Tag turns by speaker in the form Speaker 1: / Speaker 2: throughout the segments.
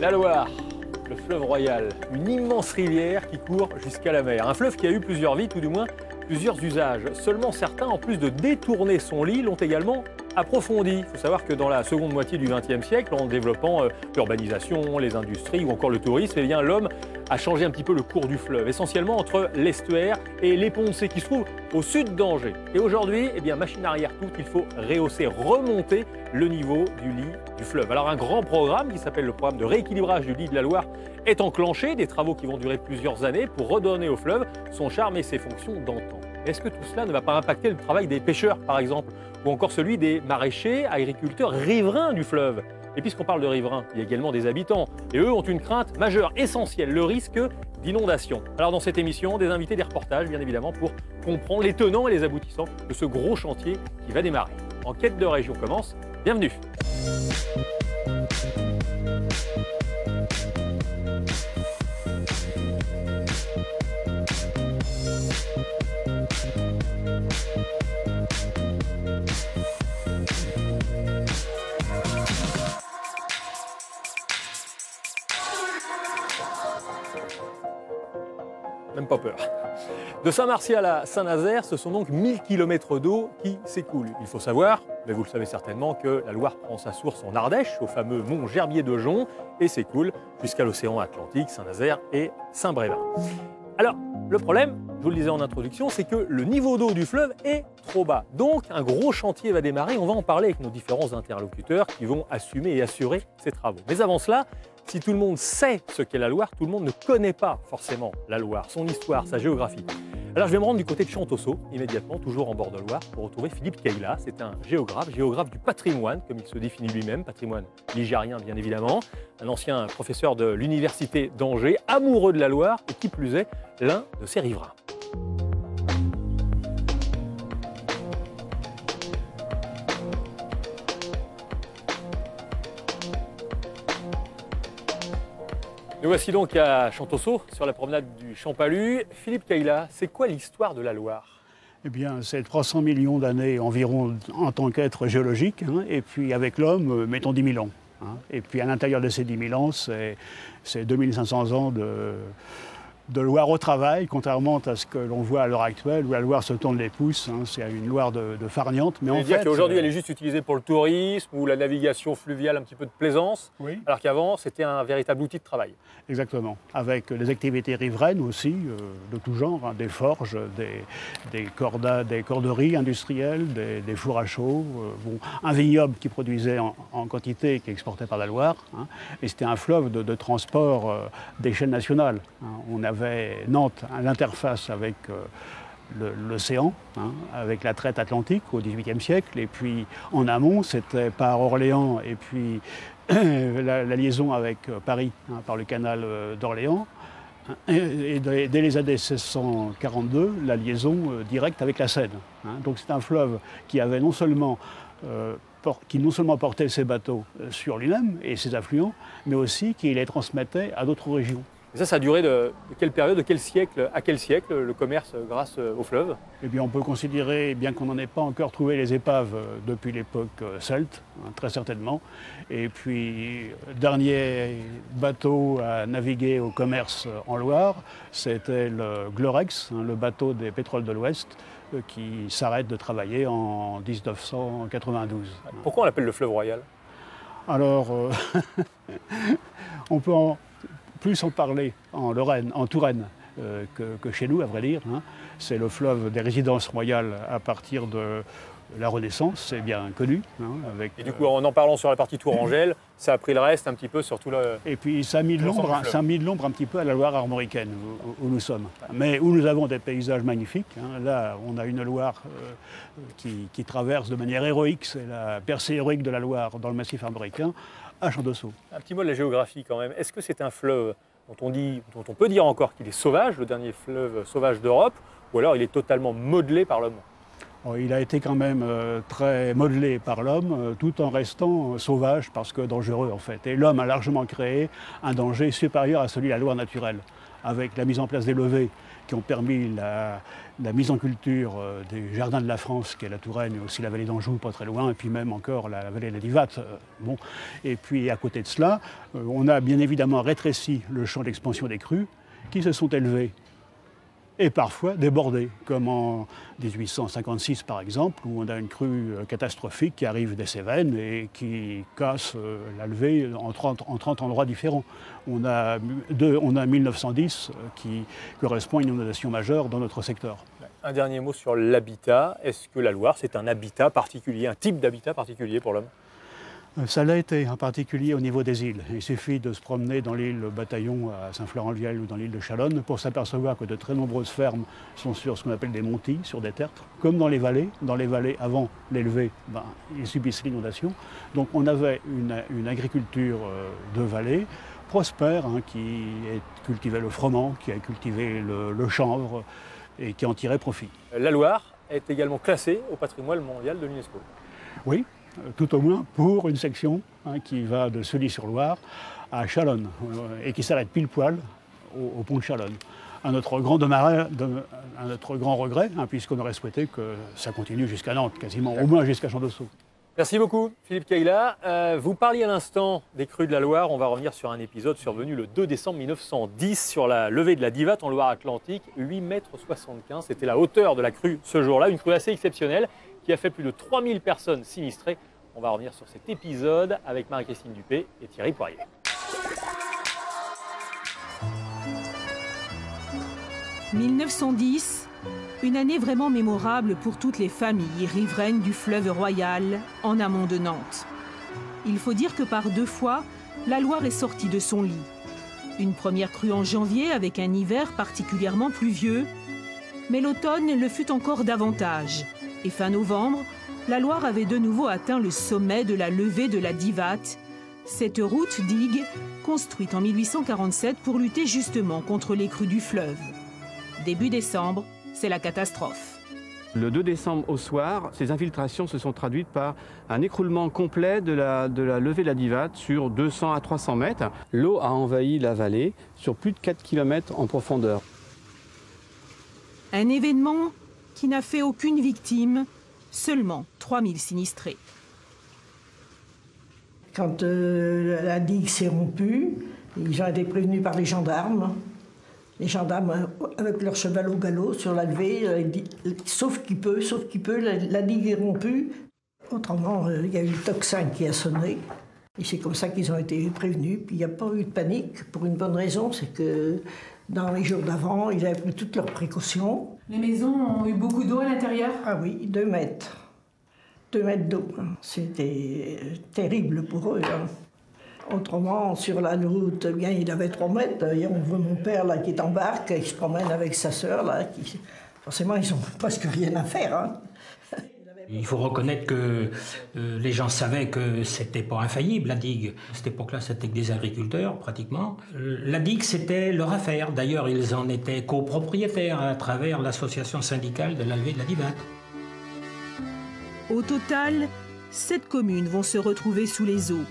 Speaker 1: La Loire, le fleuve royal, une immense rivière qui court jusqu'à la mer. Un fleuve qui a eu plusieurs vies, tout du moins plusieurs usages. Seulement certains, en plus de détourner son lit, l'ont également approfondi. Il faut savoir que dans la seconde moitié du XXe siècle, en développant l'urbanisation, les industries ou encore le tourisme, eh bien, l'homme a changé un petit peu le cours du fleuve, essentiellement entre l'estuaire et les Poncé qui se trouvent au sud d'Angers. Et aujourd'hui, eh bien, machine arrière toute, il faut rehausser, remonter le niveau du lit du fleuve. Alors un grand programme qui s'appelle le programme de rééquilibrage du lit de la Loire est enclenché, des travaux qui vont durer plusieurs années pour redonner au fleuve son charme et ses fonctions d'antan. Est-ce que tout cela ne va pas impacter le travail des pêcheurs, par exemple, ou encore celui des maraîchers, agriculteurs, riverains du fleuve? Et puisqu'on parle de riverains, il y a également des habitants. Et eux ont une crainte majeure, essentielle, le risque d'inondation. Alors dans cette émission, des invités, des reportages, bien évidemment, pour comprendre les tenants et les aboutissants de ce gros chantier qui va démarrer. Enquête de région commence, bienvenue. Même pas peur. De Saint-Martial à Saint-Nazaire, ce sont donc 1000 km d'eau qui s'écoulent. Il faut savoir, mais vous le savez certainement, que la Loire prend sa source en Ardèche, au fameux mont Gerbier de Jonc, et s'écoule jusqu'à l'océan Atlantique, Saint-Nazaire et Saint-Brévin. Alors, le problème, je vous le disais en introduction, c'est que le niveau d'eau du fleuve est trop bas. Donc, un gros chantier va démarrer. On va en parler avec nos différents interlocuteurs qui vont assumer et assurer ces travaux. Mais avant cela, si tout le monde sait ce qu'est la Loire, tout le monde ne connaît pas forcément la Loire, son histoire, sa géographie. Alors je vais me rendre du côté de Champtoceau, immédiatement, toujours en bord de Loire, pour retrouver Philippe Cayla. C'est un géographe du patrimoine, comme il se définit lui-même, patrimoine ligérien bien évidemment, un ancien professeur de l'université d'Angers, amoureux de la Loire et qui plus est, l'un de ses riverains. Nous voici donc à Champtoceau, sur la promenade du Champalu. Philippe Cayla, c'est quoi l'histoire de la Loire?
Speaker 2: Eh bien, c'est 300 millions d'années environ en tant qu'être géologique, hein, et puis avec l'homme, mettons 10 000 ans. Hein, et puis à l'intérieur de ces 10 000 ans, c'est 2500 ans de Loire au travail, contrairement à ce que l'on voit à l'heure actuelle, où la Loire se tourne les pouces. Hein, c'est une Loire de farniente. Mais
Speaker 1: en fait, qu'aujourd'hui, elle est juste utilisée pour le tourisme ou la navigation fluviale, un petit peu de plaisance, oui. Alors qu'avant, c'était un véritable outil de travail.
Speaker 2: Exactement, avec des activités riveraines aussi, de tout genre, hein, des forges, des corderies industrielles, des fours à chaud, bon, un vignoble qui produisait en quantité et qui exportait par la Loire. Hein, et c'était un fleuve de transport d'échelle nationale. Hein, on avait Nantes à l'interface avec l'océan, hein, avec la traite atlantique au XVIIIe siècle, et puis en amont, c'était par Orléans, et puis la liaison avec Paris, hein, par le canal d'Orléans, et dès les années 1642, la liaison directe avec la Seine. Hein. Donc c'est un fleuve qui avait non seulement portait ses bateaux sur lui-même et ses affluents, mais aussi qui les transmettait à d'autres régions.
Speaker 1: Et ça a duré de quelle période, de quel siècle à quel siècle, le commerce grâce au fleuve?
Speaker 2: Eh bien, on peut considérer, bien qu'on n'en ait pas encore trouvé les épaves depuis l'époque celte, hein, très certainement. Et puis, dernier bateau à naviguer au commerce en Loire, c'était le Glorex, hein, le bateau des pétroles de l'Ouest, qui s'arrête de travailler en 1992.
Speaker 1: Pourquoi on l'appelle le fleuve royal?
Speaker 2: Alors, on peut plus en parler en Lorraine, en Touraine, que chez nous, à vrai dire. Hein. C'est le fleuve des résidences royales à partir de la Renaissance, c'est bien connu. Hein,
Speaker 1: et du coup, en parlant sur la partie tourangelle, ça a pris le reste un petit peu sur tout le...
Speaker 2: Et puis ça a mis de l'ombre un petit peu à la Loire armoricaine, où nous sommes. Mais où nous avons des paysages magnifiques. Hein. Là, on a une Loire qui traverse de manière héroïque, c'est la percée héroïque de la Loire dans le massif armoricain, à Champtoceau.
Speaker 1: Un petit mot de la géographie quand même. Est-ce que c'est un fleuve dont on peut dire encore qu'il est sauvage, le dernier fleuve sauvage d'Europe, ou alors il est totalement modelé par l'homme?
Speaker 2: Il a été quand même très modelé par l'homme, tout en restant sauvage, parce que dangereux en fait. Et l'homme a largement créé un danger supérieur à celui de la Loire naturelle, avec la mise en place des levées qui ont permis la mise en culture des jardins de la France, qui est la Touraine, et aussi la vallée d'Anjou, pas très loin, et puis même encore la vallée de la Divate. Bon. Et puis à côté de cela, on a bien évidemment rétréci le champ d'expansion des crues, qui se sont élevés et parfois débordés, comme en 1856 par exemple, où on a une crue catastrophique qui arrive des Cévennes et qui casse la levée en 30 endroits différents. On a 1910 qui correspond à une inondation majeure dans notre secteur.
Speaker 1: Un dernier mot sur l'habitat. Est-ce que la Loire, c'est un habitat particulier, un type d'habitat particulier pour l'homme?
Speaker 2: Ça l'a été, en particulier au niveau des îles. Il suffit de se promener dans l'île Bataillon à Saint-Florent-le-Viel ou dans l'île de Chalonne pour s'apercevoir que de très nombreuses fermes sont sur ce qu'on appelle des montis, sur des tertres, comme dans les vallées. Dans les vallées, avant l'élevé, ils subissent l'inondation. Donc on avait une agriculture de vallée prospère, qui cultivait le froment, qui a cultivé le chanvre et qui en tirait profit.
Speaker 1: La Loire est également classée au patrimoine mondial de l'UNESCO.
Speaker 2: Oui. Tout au moins pour une section qui va de Sully-sur-Loire à Chalonne et qui s'arrête pile poil au pont de Chalonne. À notre grand regret, puisqu'on aurait souhaité que ça continue jusqu'à Nantes, quasiment, au moins jusqu'à Champdosseau.
Speaker 1: Merci beaucoup Philippe Cayla. Vous parliez à l'instant des crues de la Loire. On va revenir sur un épisode survenu le 2 décembre 1910 sur la levée de la Divate en Loire-Atlantique, 8,75 m. C'était la hauteur de la crue ce jour-là, une crue assez exceptionnelle qui a fait plus de 3000 personnes sinistrées. On va revenir sur cet épisode avec Marie-Christine Dupé et Thierry Poirier.
Speaker 3: « 1910, une année vraiment mémorable pour toutes les familles riveraines du fleuve Royal, en amont de Nantes. Il faut dire que par 2 fois, la Loire est sortie de son lit. Une première crue en janvier avec un hiver particulièrement pluvieux, mais l'automne le fut encore davantage. Et fin novembre, la Loire avait de nouveau atteint le sommet de la levée de la Divate, cette route-digue construite en 1847 pour lutter justement contre les crues du fleuve. Début décembre, c'est la catastrophe.
Speaker 4: Le 2 décembre au soir, ces infiltrations se sont traduites par un écroulement complet de la levée de la Divate sur 200 à 300 mètres. L'eau a envahi la vallée sur plus de 4 km en profondeur.
Speaker 3: Un événement qui n'a fait aucune victime, seulement 3000 sinistrés.
Speaker 5: Quand la digue s'est rompue, ils ont été prévenus par les gendarmes. Les gendarmes, avec leur cheval au galop sur la levée, sauf qu'il peut, la digue est rompue. Autrement, il y a eu le tocsin qui a sonné. Et c'est comme ça qu'ils ont été prévenus. Puis il n'y a pas eu de panique, pour une bonne raison, c'est que dans les jours d'avant, ils avaient pris toutes leurs précautions.
Speaker 3: Les maisons ont eu beaucoup d'eau à l'intérieur?
Speaker 5: Ah oui, 2 mètres. 2 mètres d'eau. C'était terrible pour eux. Autrement, sur la route, bien, il avait 3 mètres. Et on voit mon père là, qui est en barque, qui se promène avec sa sœur. Là, forcément, ils n'ont presque rien à faire.
Speaker 6: Il faut reconnaître que les gens savaient que c'était pas infaillible, la digue. À cette époque-là, c'était que des agriculteurs, pratiquement. La digue, c'était leur affaire. D'ailleurs, ils en étaient copropriétaires à travers l'association syndicale de la levée de la Divate.
Speaker 3: Au total, 7 communes vont se retrouver sous les eaux.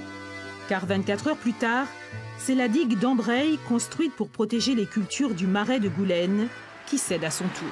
Speaker 3: Car 24 heures plus tard, c'est la digue d'Ambreil, construite pour protéger les cultures du marais de Goulaine, qui cède à son tour.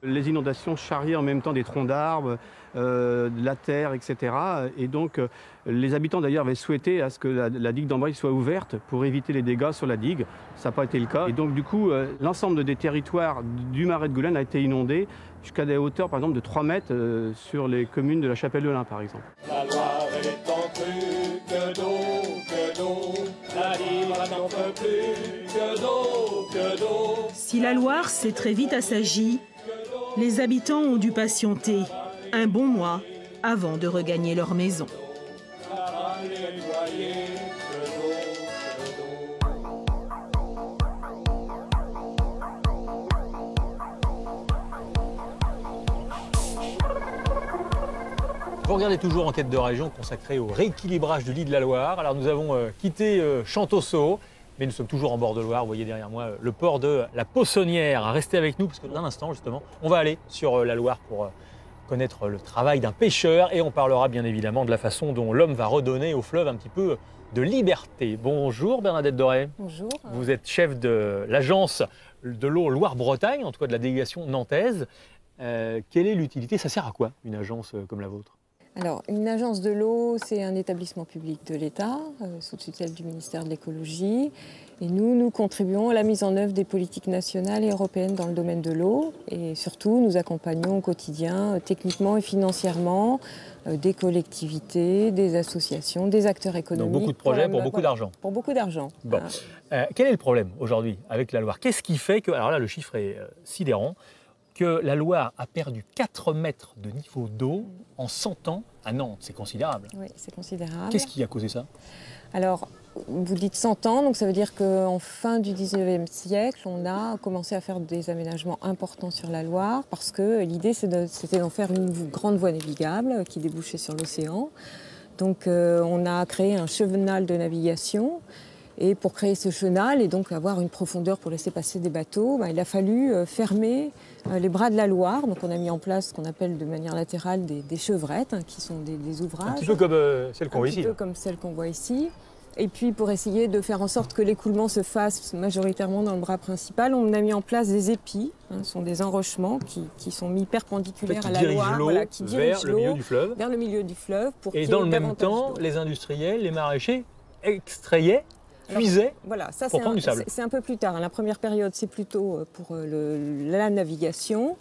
Speaker 4: Les inondations charriaient en même temps des troncs d'arbres, de la terre, etc. Et donc, les habitants d'ailleurs avaient souhaité à ce que la digue d'Ambreil soit ouverte pour éviter les dégâts sur la digue. Ça n'a pas été le cas. Et donc, du coup, l'ensemble des territoires du marais de Goulaine a été inondé jusqu'à des hauteurs, par exemple, de 3 mètres sur les communes de la Chapelle-de-Lyn, par exemple.
Speaker 7: La Loire, elle est en crue, que d'eau, la digue n'en peut plus, que d'eau.
Speaker 3: Si la Loire s'est très vite assagie, les habitants ont dû patienter un bon mois avant de regagner leur maison.
Speaker 1: Vous regardez toujours Enquête de région consacrée au rééquilibrage du lit de la Loire. Alors nous avons quitté Champdosseau, mais nous sommes toujours en bord de Loire. Vous voyez derrière moi le port de la Poissonnière. Restez avec nous parce que dans un instant, justement, on va aller sur la Loire pour connaître le travail d'un pêcheur et on parlera bien évidemment de la façon dont l'homme va redonner au fleuve un petit peu de liberté. Bonjour Bernadette Doré.
Speaker 8: Bonjour.
Speaker 1: Vous êtes chef de l'agence de l'eau Loire-Bretagne, en tout cas de la délégation nantaise. Quelle est l'utilité? Ça sert à quoi, une agence comme la vôtre?
Speaker 8: Alors, une agence de l'eau, c'est un établissement public de l'État, sous tutelle du ministère de l'Écologie. Et nous contribuons à la mise en œuvre des politiques nationales et européennes dans le domaine de l'eau. Et surtout, nous accompagnons au quotidien, techniquement et financièrement, des collectivités, des associations, des acteurs économiques.
Speaker 1: Donc beaucoup de projets pour beaucoup d'argent.
Speaker 8: Pour beaucoup d'argent.
Speaker 1: Bon. Quel est le problème aujourd'hui avec la Loire? Qu'est-ce qui fait que, alors là le chiffre est sidérant, que la Loire a perdu 4 mètres de niveau d'eau en 100 ans à Nantes? C'est considérable.
Speaker 8: Oui, c'est considérable.
Speaker 1: Qu'est-ce qui a causé ça?
Speaker 8: Alors, vous dites 100 ans, donc ça veut dire qu'en fin du 19e siècle, on a commencé à faire des aménagements importants sur la Loire parce que l'idée c'était d'en faire une grande voie navigable qui débouchait sur l'océan. Donc on a créé un chevenal de navigation. Et pour créer ce chenal et donc avoir une profondeur pour laisser passer des bateaux, il a fallu fermer les bras de la Loire. Donc on a mis en place ce qu'on appelle de manière latérale des chevrettes, qui sont des ouvrages.
Speaker 1: Un petit peu comme celles qu'on voit ici.
Speaker 8: Un petit peu comme celles qu'on voit ici. Et puis pour essayer de faire en sorte que l'écoulement se fasse majoritairement dans le bras principal, on a mis en place des épis. Ce sont des enrochements qui sont mis perpendiculaires à la Loire,
Speaker 1: qui dirigent l'eau
Speaker 8: vers le milieu du fleuve.
Speaker 1: Et dans le même temps, les industriels, les maraîchers extrayaient, puisaient pour prendre du sable.
Speaker 8: C'est un peu plus tard. La première période, c'est plutôt pour la navigation,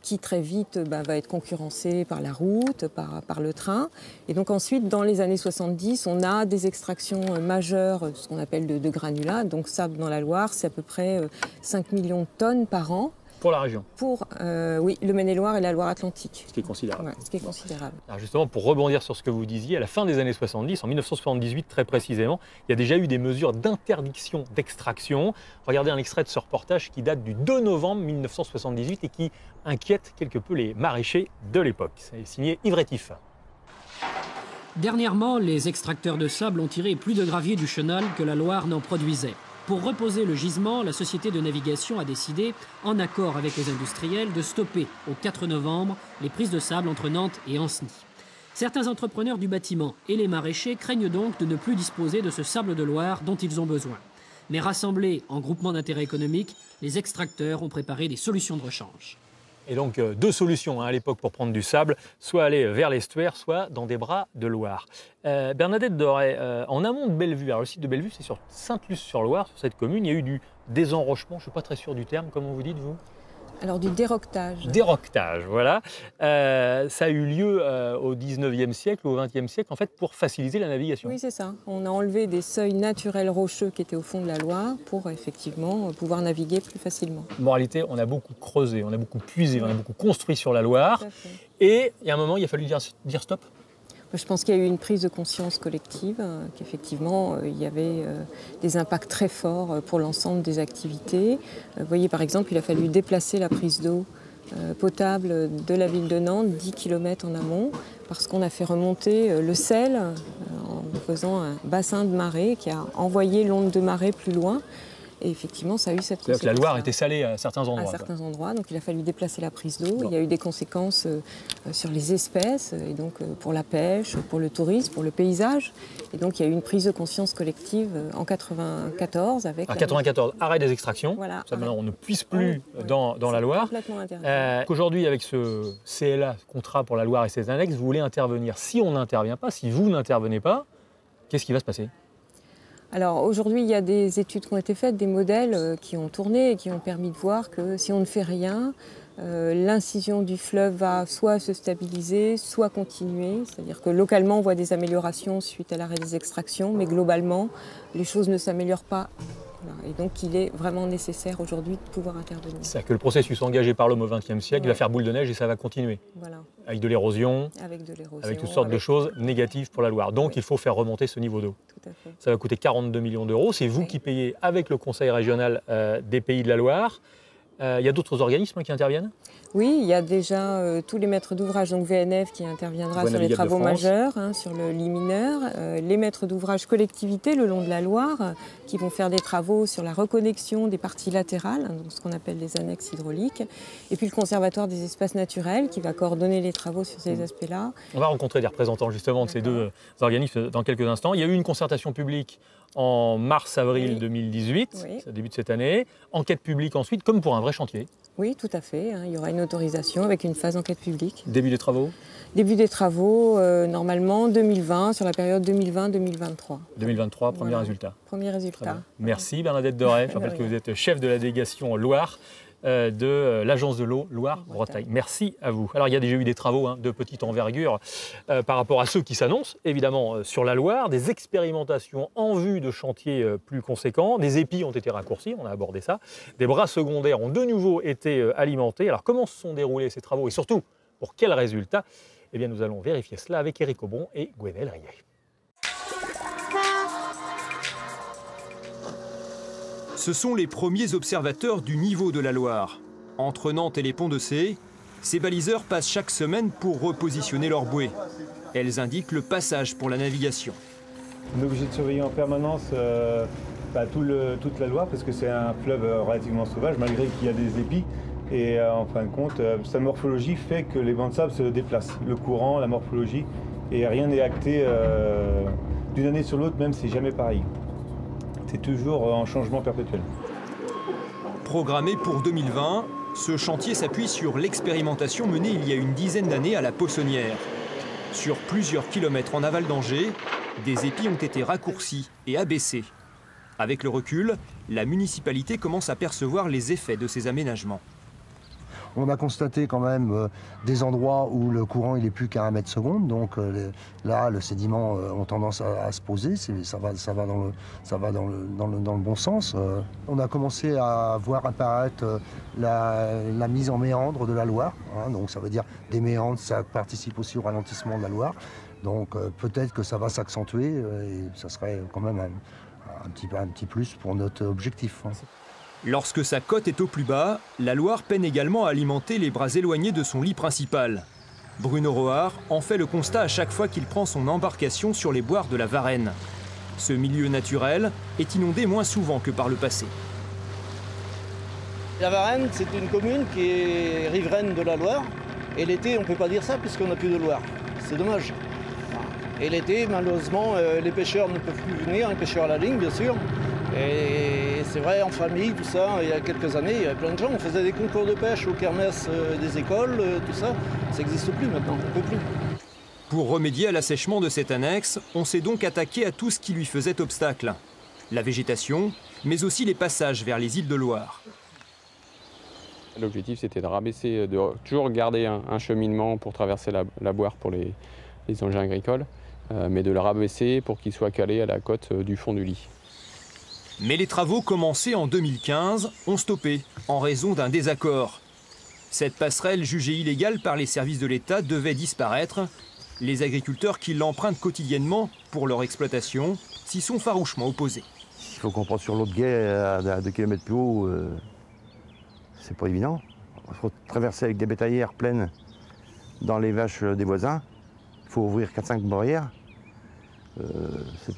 Speaker 8: qui très vite va être concurrencée par la route, par le train. Et donc ensuite, dans les années 70, on a des extractions majeures, ce qu'on appelle de granulats. Donc sable dans la Loire, c'est à peu près 5 millions de tonnes par an.
Speaker 1: Pour la région? Pour
Speaker 8: oui, le Maine-et-Loire et la Loire-Atlantique.
Speaker 1: Ce qui est considérable.
Speaker 8: Ouais, ce qui est considérable.
Speaker 1: Alors justement, pour rebondir sur ce que vous disiez, à la fin des années 70, en 1978 très précisément, il y a déjà eu des mesures d'interdiction d'extraction. Regardez un extrait de ce reportage qui date du 2 novembre 1978 et qui inquiète quelque peu les maraîchers de l'époque. C'est signé Yves Rétif.
Speaker 9: Dernièrement, les extracteurs de sable ont tiré plus de gravier du chenal que la Loire n'en produisait. Pour reposer le gisement, la société de navigation a décidé, en accord avec les industriels, de stopper au 4 novembre les prises de sable entre Nantes et Ancenis. Certains entrepreneurs du bâtiment et les maraîchers craignent donc de ne plus disposer de ce sable de Loire dont ils ont besoin. Mais rassemblés en groupement d'intérêt économique, les extracteurs ont préparé des solutions de rechange.
Speaker 1: Et donc deux solutions à l'époque pour prendre du sable, soit aller vers l'estuaire, soit dans des bras de Loire. Bernadette Doré, en amont de Bellevue, alors le site de Bellevue c'est sur Sainte-Luce-sur-Loire, sur cette commune, il y a eu du désenrochement, je ne suis pas très sûr du terme, comment vous dites vous?
Speaker 8: Alors du déroquetage.
Speaker 1: Déroquetage, voilà. Ça a eu lieu au 19e siècle ou au 20e siècle, en fait, pour faciliter la navigation.
Speaker 8: Oui, c'est ça. On a enlevé des seuils naturels rocheux qui étaient au fond de la Loire pour effectivement pouvoir naviguer plus facilement.
Speaker 1: Moralité, on a beaucoup creusé, on a beaucoup puisé, on a beaucoup construit sur la Loire. Et il y a un moment, il a fallu dire stop.
Speaker 8: Je pense qu'il y a eu une prise de conscience collective, qu'effectivement, il y avait des impacts très forts pour l'ensemble des activités. Vous voyez, par exemple, il a fallu déplacer la prise d'eau potable de la ville de Nantes 10 km en amont, parce qu'on a fait remonter le sel en faisant un bassin de marée qui a envoyé l'onde de marée plus loin. Et effectivement, ça a eu cette conséquence.
Speaker 1: C'est-à-dire que la Loire était salée à certains endroits.
Speaker 8: À certains endroits, donc il a fallu déplacer la prise d'eau. Il y a eu des conséquences sur les espèces, et donc pour la pêche, pour le tourisme, pour le paysage. Et donc il y a eu une prise de conscience collective en 1994 avec.
Speaker 1: En 1994, arrêt des extractions.
Speaker 8: Voilà,
Speaker 1: ça, maintenant, on ne puise plus dans la Loire.
Speaker 8: Complètement interdit.
Speaker 1: Aujourd'hui, avec ce CLA, contrat pour la Loire et ses annexes, vous voulez intervenir. Si on n'intervient pas, si vous n'intervenez pas, qu'est-ce qui va se passer?
Speaker 8: Alors aujourd'hui, il y a des études qui ont été faites, des modèles qui ont tourné et qui ont permis de voir que si on ne fait rien, l'incision du fleuve va soit se stabiliser, soit continuer. C'est-à-dire que localement, on voit des améliorations suite à l'arrêt des extractions, mais globalement, les choses ne s'améliorent pas. Voilà. Et donc, il est vraiment nécessaire aujourd'hui de pouvoir intervenir.
Speaker 1: C'est-à-dire que le processus engagé par l'homme au XXe siècle, il va faire boule de neige et ça va continuer.
Speaker 8: Voilà.
Speaker 1: Avec de l'érosion, avec toutes sortes de choses négatives pour la Loire. Donc, il faut faire remonter ce niveau d'eau.
Speaker 8: Tout à fait.
Speaker 1: Ça va coûter 42 millions d'euros. C'est vous qui payez avec le Conseil régional des Pays de la Loire. Il y a d'autres organismes qui interviennent?
Speaker 8: Oui, il y a déjà tous les maîtres d'ouvrage, donc VNF qui interviendra sur les travaux majeurs, sur le lit mineur, les maîtres d'ouvrage collectivités le long de la Loire qui vont faire des travaux sur la reconnexion des parties latérales, donc ce qu'on appelle les annexes hydrauliques, et puis le Conservatoire des espaces naturels qui va coordonner les travaux sur ces aspects-là.
Speaker 1: On va rencontrer des représentants justement de ces deux organismes dans quelques instants. Il y a eu une concertation publique en mars-avril
Speaker 8: Oui.
Speaker 1: 2018,
Speaker 8: Oui.
Speaker 1: ça débute cette année. Enquête publique ensuite, comme pour un vrai chantier.
Speaker 8: Oui, tout à fait. Il y aura une autorisation avec une phase enquête publique.
Speaker 1: Début des travaux
Speaker 8: Début des travaux, normalement 2020, sur la période 2020-2023.
Speaker 1: 2023, premier
Speaker 8: Voilà.
Speaker 1: résultat.
Speaker 8: Premier
Speaker 1: Très
Speaker 8: résultat.
Speaker 1: bien. Merci Bernadette Doré. Je rappelle que vous êtes chef de la délégation Loire de l'Agence de l'eau Loire-Bretagne. Merci à vous. Alors il y a déjà eu des travaux de petite envergure par rapport à ceux qui s'annoncent, évidemment sur la Loire, des expérimentations en vue de chantiers plus conséquents, des épis ont été raccourcis, on a abordé ça, des bras secondaires ont de nouveau été alimentés. Alors comment se sont déroulés ces travaux et surtout pour quels résultats? Eh bien nous allons vérifier cela avec Éric Aubon et Gwenelle Riet.
Speaker 10: Ce sont les premiers observateurs du niveau de la Loire. Entre Nantes et les ponts de Cé, ces baliseurs passent chaque semaine pour repositionner leurs bouées. Elles indiquent le passage pour la navigation.
Speaker 11: On est obligé de surveiller en permanence toute la Loire parce que c'est un fleuve relativement sauvage malgré qu'il y a des épis. Et en fin de compte, sa morphologie fait que les bancs de sable se déplacent. Le courant, la morphologie, et rien n'est acté d'une année sur l'autre, même si c'est jamais pareil. C'est toujours en changement perpétuel.
Speaker 10: Programmé pour 2020, ce chantier s'appuie sur l'expérimentation menée il y a une dizaine d'années à la Possonnière. Sur plusieurs kilomètres en aval d'Angers, des épis ont été raccourcis et abaissés. Avec le recul, la municipalité commence à percevoir les effets de ces aménagements.
Speaker 12: On a constaté quand même des endroits où le courant il est plus qu'à 1 mètre seconde, donc là le sédiment ont tendance à se poser, ça va dans le bon sens. On a commencé à voir apparaître la mise en méandre de la Loire, donc ça veut dire des méandres, ça participe aussi au ralentissement de la Loire, donc peut-être que ça va s'accentuer et ça serait quand même un petit plus pour notre objectif.
Speaker 10: Lorsque sa cote est au plus bas, la Loire peine également à alimenter les bras éloignés de son lit principal. Bruno Rohard en fait le constat à chaque fois qu'il prend son embarcation sur les boires de la Varenne. Ce milieu naturel est inondé moins souvent que par le passé.
Speaker 13: La Varenne, c'est une commune qui est riveraine de la Loire. Et l'été, on ne peut pas dire ça puisqu'on n'a plus de Loire. C'est dommage. Et l'été, malheureusement, les pêcheurs ne peuvent plus venir, les pêcheurs à la ligne, bien sûr. Et c'est vrai, en famille, tout ça, il y a quelques années, il y avait plein de gens. On faisait des concours de pêche aux kermesses des écoles, tout ça. Ça n'existe plus maintenant, on ne peut plus.
Speaker 10: Pour remédier à l'assèchement de cette annexe, on s'est donc attaqué à tout ce qui lui faisait obstacle. La végétation, mais aussi les passages vers les îles de Loire.
Speaker 14: L'objectif, c'était de rabaisser, de toujours garder un cheminement pour traverser la Boire pour les engins agricoles, mais de le rabaisser pour qu'il soit calé à la côte du fond du lit.
Speaker 10: Mais les travaux commencés en 2015 ont stoppé en raison d'un désaccord. Cette passerelle jugée illégale par les services de l'État devait disparaître. Les agriculteurs qui l'empruntent quotidiennement pour leur exploitation s'y sont farouchement opposés.
Speaker 12: Il faut qu'on passe sur l'autre guet à 2 km plus haut, c'est pas évident. Il faut traverser avec des bétaillères pleines dans les vaches des voisins. Il faut ouvrir 4-5 barrières.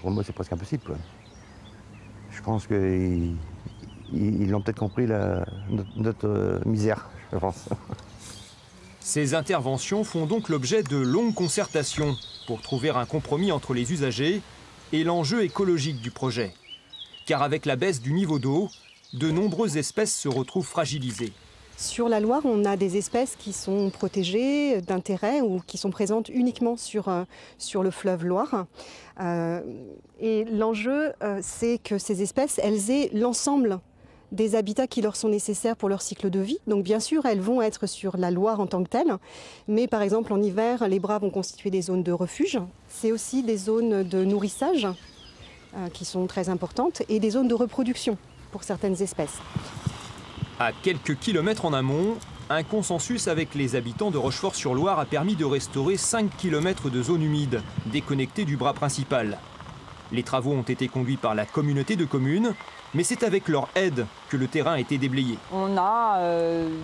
Speaker 12: Pour moi, c'est presque impossible, quoi. Je pense qu'ils l'ont peut-être compris, notre misère, je pense.
Speaker 10: Ces interventions font donc l'objet de longues concertations pour trouver un compromis entre les usagers et l'enjeu écologique du projet. Car avec la baisse du niveau d'eau, de nombreuses espèces se retrouvent fragilisées.
Speaker 15: Sur la Loire, on a des espèces qui sont protégées d'intérêt ou qui sont présentes uniquement sur le fleuve Loire. Et l'enjeu, c'est que ces espèces, elles aient l'ensemble des habitats qui leur sont nécessaires pour leur cycle de vie. Donc bien sûr, elles vont être sur la Loire en tant que telle, mais par exemple en hiver, les bras vont constituer des zones de refuge. C'est aussi des zones de nourrissage qui sont très importantes et des zones de reproduction pour certaines espèces.
Speaker 10: À quelques kilomètres en amont, un consensus avec les habitants de Rochefort-sur-Loire a permis de restaurer 5 km de zone humide, déconnectée du bras principal. Les travaux ont été conduits par la communauté de communes, mais c'est avec leur aide que le terrain a été déblayé.
Speaker 16: On a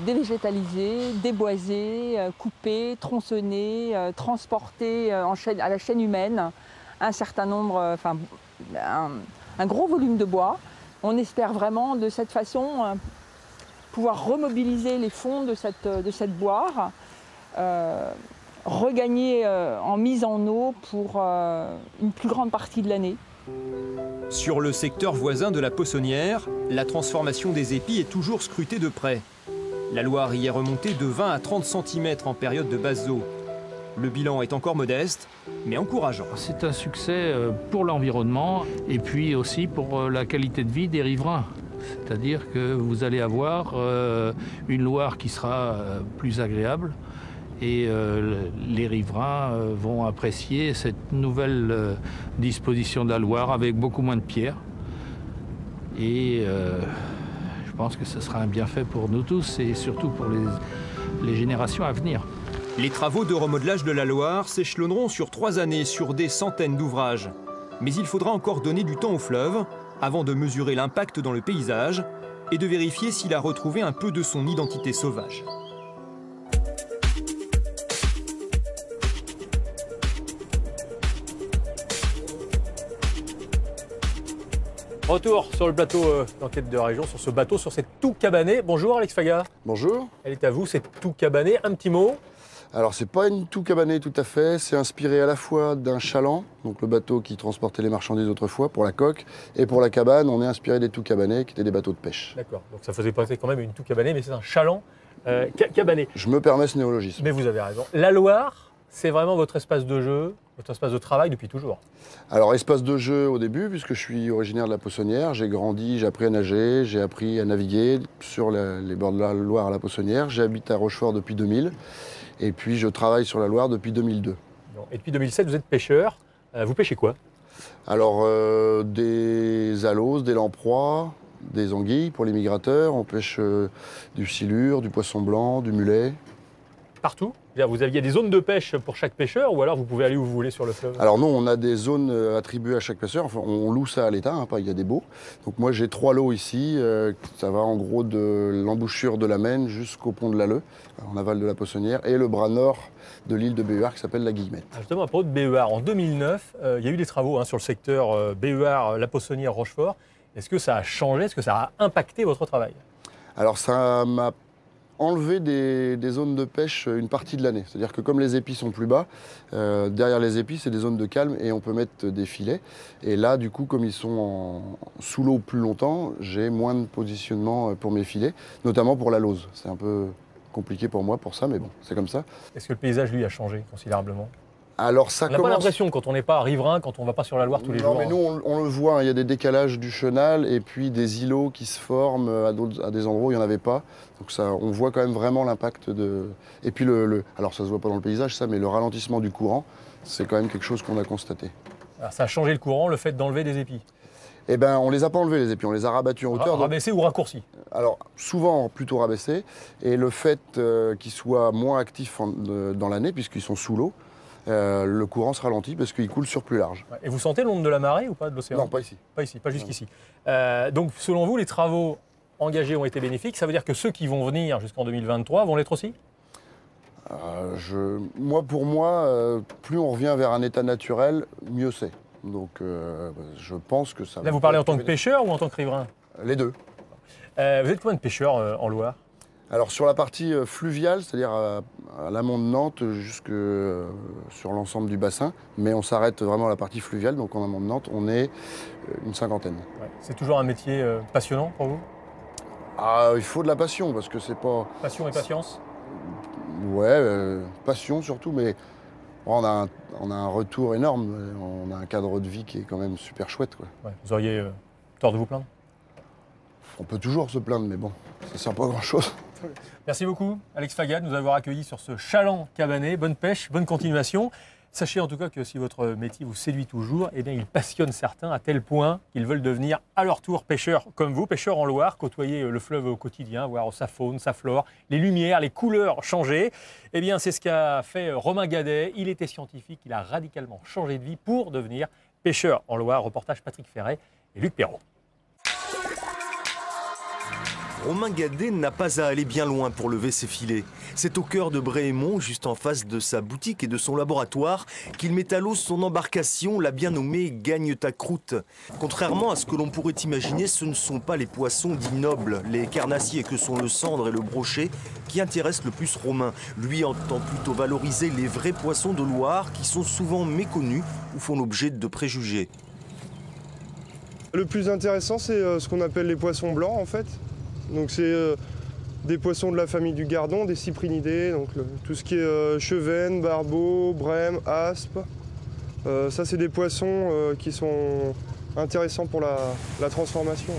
Speaker 16: dévégétalisé, déboisé, coupé, tronçonné, transporté à la chaîne humaine un certain nombre, un gros volume de bois. On espère vraiment de cette façon pouvoir remobiliser les fonds de cette boire, regagner en mise en eau pour une plus grande partie de l'année.
Speaker 10: Sur le secteur voisin de la Possonnière, la transformation des épis est toujours scrutée de près. La Loire y est remontée de 20 à 30 cm en période de basse eau. Le bilan est encore modeste, mais encourageant.
Speaker 17: C'est un succès pour l'environnement et puis aussi pour la qualité de vie des riverains. C'est-à-dire que vous allez avoir une Loire qui sera plus agréable et les riverains vont apprécier cette nouvelle disposition de la Loire avec beaucoup moins de pierres. Et je pense que ce sera un bienfait pour nous tous et surtout pour les générations à venir.
Speaker 10: Les travaux de remodelage de la Loire s'échelonneront sur 3 années sur des centaines d'ouvrages. Mais il faudra encore donner du temps au fleuve avant de mesurer l'impact dans le paysage et de vérifier s'il a retrouvé un peu de son identité sauvage.
Speaker 1: Retour sur le plateau d'enquête de région, sur ce bateau, sur cette toux cabanée. Bonjour Alex Faga.
Speaker 18: Bonjour.
Speaker 1: Elle est à vous, cette toux cabanée. Un petit mot.
Speaker 18: Alors c'est pas une toux cabanée tout à fait, c'est inspiré à la fois d'un chaland, donc le bateau qui transportait les marchandises autrefois pour la coque, et pour la cabane, on est inspiré des toux cabanés qui étaient des bateaux de pêche.
Speaker 1: D'accord, donc ça faisait passer quand même une toux cabanée, mais c'est un chaland cabané.
Speaker 18: Je me permets ce néologisme.
Speaker 1: Mais vous avez raison. La Loire, c'est vraiment votre espace de jeu, votre espace de travail depuis toujours.
Speaker 18: Alors espace de jeu au début, puisque je suis originaire de la Possonnière, j'ai grandi, j'ai appris à nager, j'ai appris à naviguer sur les bords de la Loire à la Possonnière, j'habite à Rochefort depuis 2000. Et puis je travaille sur la Loire depuis 2002.
Speaker 1: Et depuis 2007, vous êtes pêcheur. Vous pêchez quoi?
Speaker 18: Alors des aloses, des lamproies, des anguilles pour les migrateurs. On pêche du silure, du poisson blanc, du mulet.
Speaker 1: Partout? Vous aviez des zones de pêche pour chaque pêcheur ou alors vous pouvez aller où vous voulez sur le fleuve?
Speaker 18: Alors non, on a des zones attribuées à chaque pêcheur. Enfin, on loue ça à l'État, hein, il y a des baux. Donc moi j'ai 3 lots ici. Ça va en gros de l'embouchure de la Maine jusqu'au pont de l'Alleu, en aval de la Possonnière, et le bras nord de l'île de Béhuard qui s'appelle la Guillemette.
Speaker 1: Justement, à propos de Béhuard, en 2009, il y a eu des travaux sur le secteur Béhuard, la Possonnière, Rochefort. Est-ce que ça a changé? Est-ce que ça a impacté votre travail?
Speaker 18: Alors ça m'a enlever des zones de pêche une partie de l'année. C'est-à-dire que comme les épis sont plus bas, derrière les épis, c'est des zones de calme et on peut mettre des filets. Et là, du coup, comme ils sont sous l'eau plus longtemps, j'ai moins de positionnement pour mes filets, notamment pour la lauze. C'est un peu compliqué pour moi pour ça, mais bon, c'est comme ça.
Speaker 1: Est-ce que le paysage, lui, a changé considérablement?
Speaker 18: Alors ça
Speaker 1: on n'a pas l'impression quand on n'est pas riverain, quand on ne va pas sur la Loire tous les jours.
Speaker 18: Non, mais nous, on le voit, hein, il y a des décalages du chenal et puis des îlots qui se forment à des endroits où il n'y en avait pas. Donc ça, on voit quand même vraiment l'impact de... Et puis, alors ça ne se voit pas dans le paysage, ça, mais le ralentissement du courant, c'est quand même quelque chose qu'on a constaté.
Speaker 1: Alors ça a changé le courant, le fait d'enlever des épis?
Speaker 18: Eh bien, on ne les a pas enlevés, les épis, on les a rabattus en hauteur.
Speaker 1: Rabaissés ou raccourcis?
Speaker 18: Alors, souvent plutôt rabaissés. Et le fait qu'ils soient moins actifs dans l'année, puisqu'ils sont sous l'eau, le courant se ralentit parce qu'il coule sur plus large.
Speaker 1: Et vous sentez l'onde de la marée ou pas de l'océan?
Speaker 18: Non, pas ici.
Speaker 1: Pas ici, pas jusqu'ici. Donc, selon vous, les travaux engagés ont été bénéfiques. Ça veut dire que ceux qui vont venir jusqu'en 2023 vont l'être aussi?
Speaker 18: Pour moi, plus on revient vers un état naturel, mieux c'est. Donc, je pense que ça...
Speaker 1: Là, vous parlez en tant que pêcheur ou en tant que riverain?
Speaker 18: Les deux.
Speaker 1: Vous êtes combien de pêcheurs en Loire?
Speaker 18: Alors sur la partie fluviale, c'est-à-dire à l'amont de Nantes jusque sur l'ensemble du bassin, mais on s'arrête vraiment à la partie fluviale, donc en amont de Nantes, on est une cinquantaine.
Speaker 1: Ouais. C'est toujours un métier passionnant pour vous?
Speaker 18: Il faut de la passion, parce que c'est pas...
Speaker 1: Passion et patience?
Speaker 18: Ouais, passion surtout, mais on a un retour énorme, on a un cadre de vie qui est quand même super chouette, quoi.
Speaker 1: Ouais. Vous auriez tort de vous plaindre?
Speaker 18: On peut toujours se plaindre, mais bon, ça ne sert pas à grand-chose.
Speaker 1: Merci beaucoup, Alex Faga, de nous avoir accueillis sur ce chaland cabané. Bonne pêche, bonne continuation. Sachez en tout cas que si votre métier vous séduit toujours, eh bien, il passionne certains à tel point qu'ils veulent devenir à leur tour pêcheurs comme vous, pêcheurs en Loire, côtoyer le fleuve au quotidien, voir sa faune, sa flore, les lumières, les couleurs changer. Eh bien, c'est ce qu'a fait Romain Gadet. Il était scientifique, il a radicalement changé de vie pour devenir pêcheur en Loire. Reportage Patrick Ferret et Luc Perrault.
Speaker 19: Romain Gadet n'a pas à aller bien loin pour lever ses filets. C'est au cœur de Bréhémont, juste en face de sa boutique et de son laboratoire, qu'il met à l'eau son embarcation, la bien nommée Gagne ta croûte. Contrairement à ce que l'on pourrait imaginer, ce ne sont pas les poissons dits nobles, les carnassiers que sont le cendre et le brochet, qui intéressent le plus Romain. Lui entend plutôt valoriser les vrais poissons de Loire qui sont souvent méconnus ou font l'objet de préjugés.
Speaker 20: Le plus intéressant, c'est ce qu'on appelle les poissons blancs en fait. Donc c'est des poissons de la famille du gardon, des cyprinidés, donc tout ce qui est chevenne, barbeau, brème, aspe. Ça, c'est des poissons qui sont intéressants pour la transformation.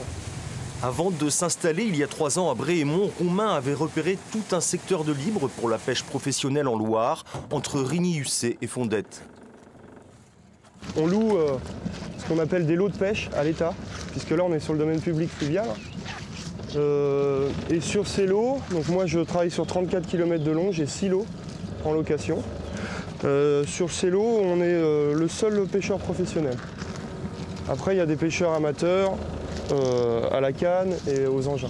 Speaker 19: Avant de s'installer il y a 3 ans à Bréhémont, Romain avait repéré tout un secteur de libre pour la pêche professionnelle en Loire, entre Rigny-Hussé et Fondette.
Speaker 20: On loue ce qu'on appelle des lots de pêche à l'État, puisque là on est sur le domaine public fluvial. Et sur ces lots, donc moi je travaille sur 34 km de long, j'ai 6 lots en location. Sur ces lots, on est le seul pêcheur professionnel. Après, il y a des pêcheurs amateurs à la canne et aux engins.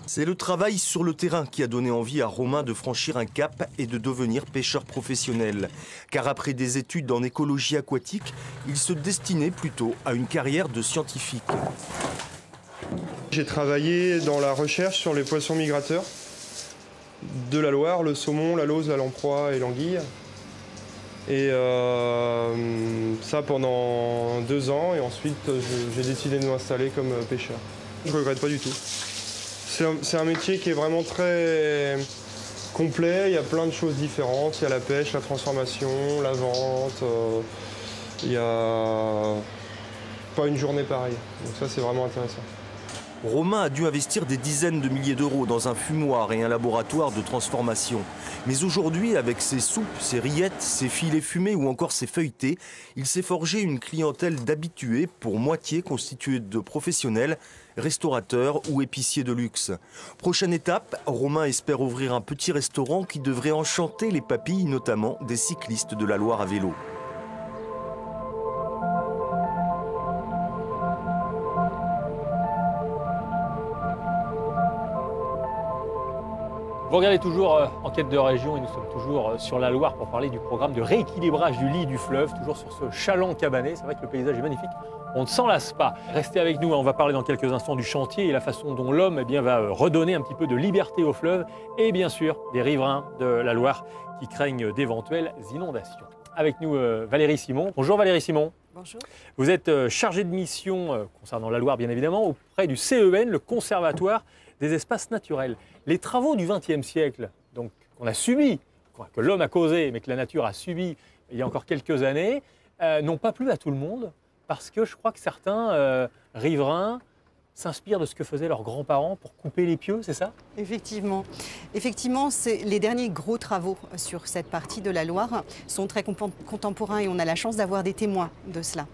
Speaker 19: C'est le travail sur le terrain qui a donné envie à Romain de franchir un cap et de devenir pêcheur professionnel. Car après des études en écologie aquatique, il se destinait plutôt à une carrière de scientifique.
Speaker 20: J'ai travaillé dans la recherche sur les poissons migrateurs de la Loire, le saumon, la lauze, la lamproie et l'anguille. Et ça pendant 2 ans, et ensuite j'ai décidé de m'installer comme pêcheur. Je ne regrette pas du tout. C'est un métier qui est vraiment très complet, il y a plein de choses différentes. Il y a la pêche, la transformation, la vente, il n'y a pas une journée pareille. Donc ça, c'est vraiment intéressant.
Speaker 19: Romain a dû investir des dizaines de milliers d'euros dans un fumoir et un laboratoire de transformation. Mais aujourd'hui, avec ses soupes, ses rillettes, ses filets fumés ou encore ses feuilletés, il s'est forgé une clientèle d'habitués pour moitié constituée de professionnels, restaurateurs ou épiciers de luxe. Prochaine étape, Romain espère ouvrir un petit restaurant qui devrait enchanter les papilles, notamment des cyclistes de la Loire à vélo.
Speaker 1: Vous regardez toujours Enquête de région et nous sommes toujours sur la Loire pour parler du programme de rééquilibrage du lit du fleuve, toujours sur ce chaland cabané. C'est vrai que le paysage est magnifique, on ne s'en lasse pas. Restez avec nous, on va parler dans quelques instants du chantier et la façon dont l'homme va redonner un petit peu de liberté au fleuve et bien sûr des riverains de la Loire qui craignent d'éventuelles inondations. Avec nous Valérie Simon. Bonjour Valérie Simon.
Speaker 21: Bonjour.
Speaker 1: Vous êtes chargée de mission concernant la Loire bien évidemment auprès du CEN, le Conservatoire des espaces naturels. Les travaux du XXe siècle, donc qu'on a subis, que l'homme a causé, mais que la nature a subi il y a encore quelques années, n'ont pas plu à tout le monde, parce que je crois que certains riverains s'inspirent de ce que faisaient leurs grands-parents pour couper les pieux, c'est ça?
Speaker 21: Effectivement. Effectivement, les derniers gros travaux sur cette partie de la Loire sont très contemporains et on a la chance d'avoir des témoins de cela.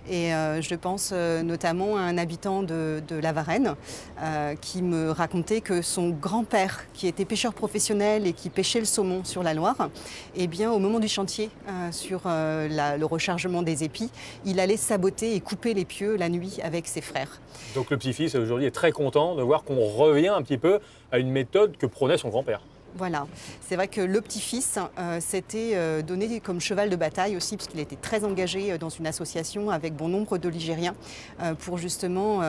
Speaker 21: Et je pense notamment à un habitant de la Varenne qui me racontait que son grand-père, qui était pêcheur professionnel et qui pêchait le saumon sur la Loire, eh bien, au moment du chantier sur le rechargement des épis, il allait saboter et couper les pieux la nuit avec ses frères.
Speaker 1: Donc le petit-fils aujourd'hui est très content de voir qu'on revient un petit peu à une méthode que prônait son grand-père.
Speaker 21: Voilà, c'est vrai que le petit-fils s'était donné comme cheval de bataille aussi, parce qu'il était très engagé dans une association avec bon nombre de Ligériens pour justement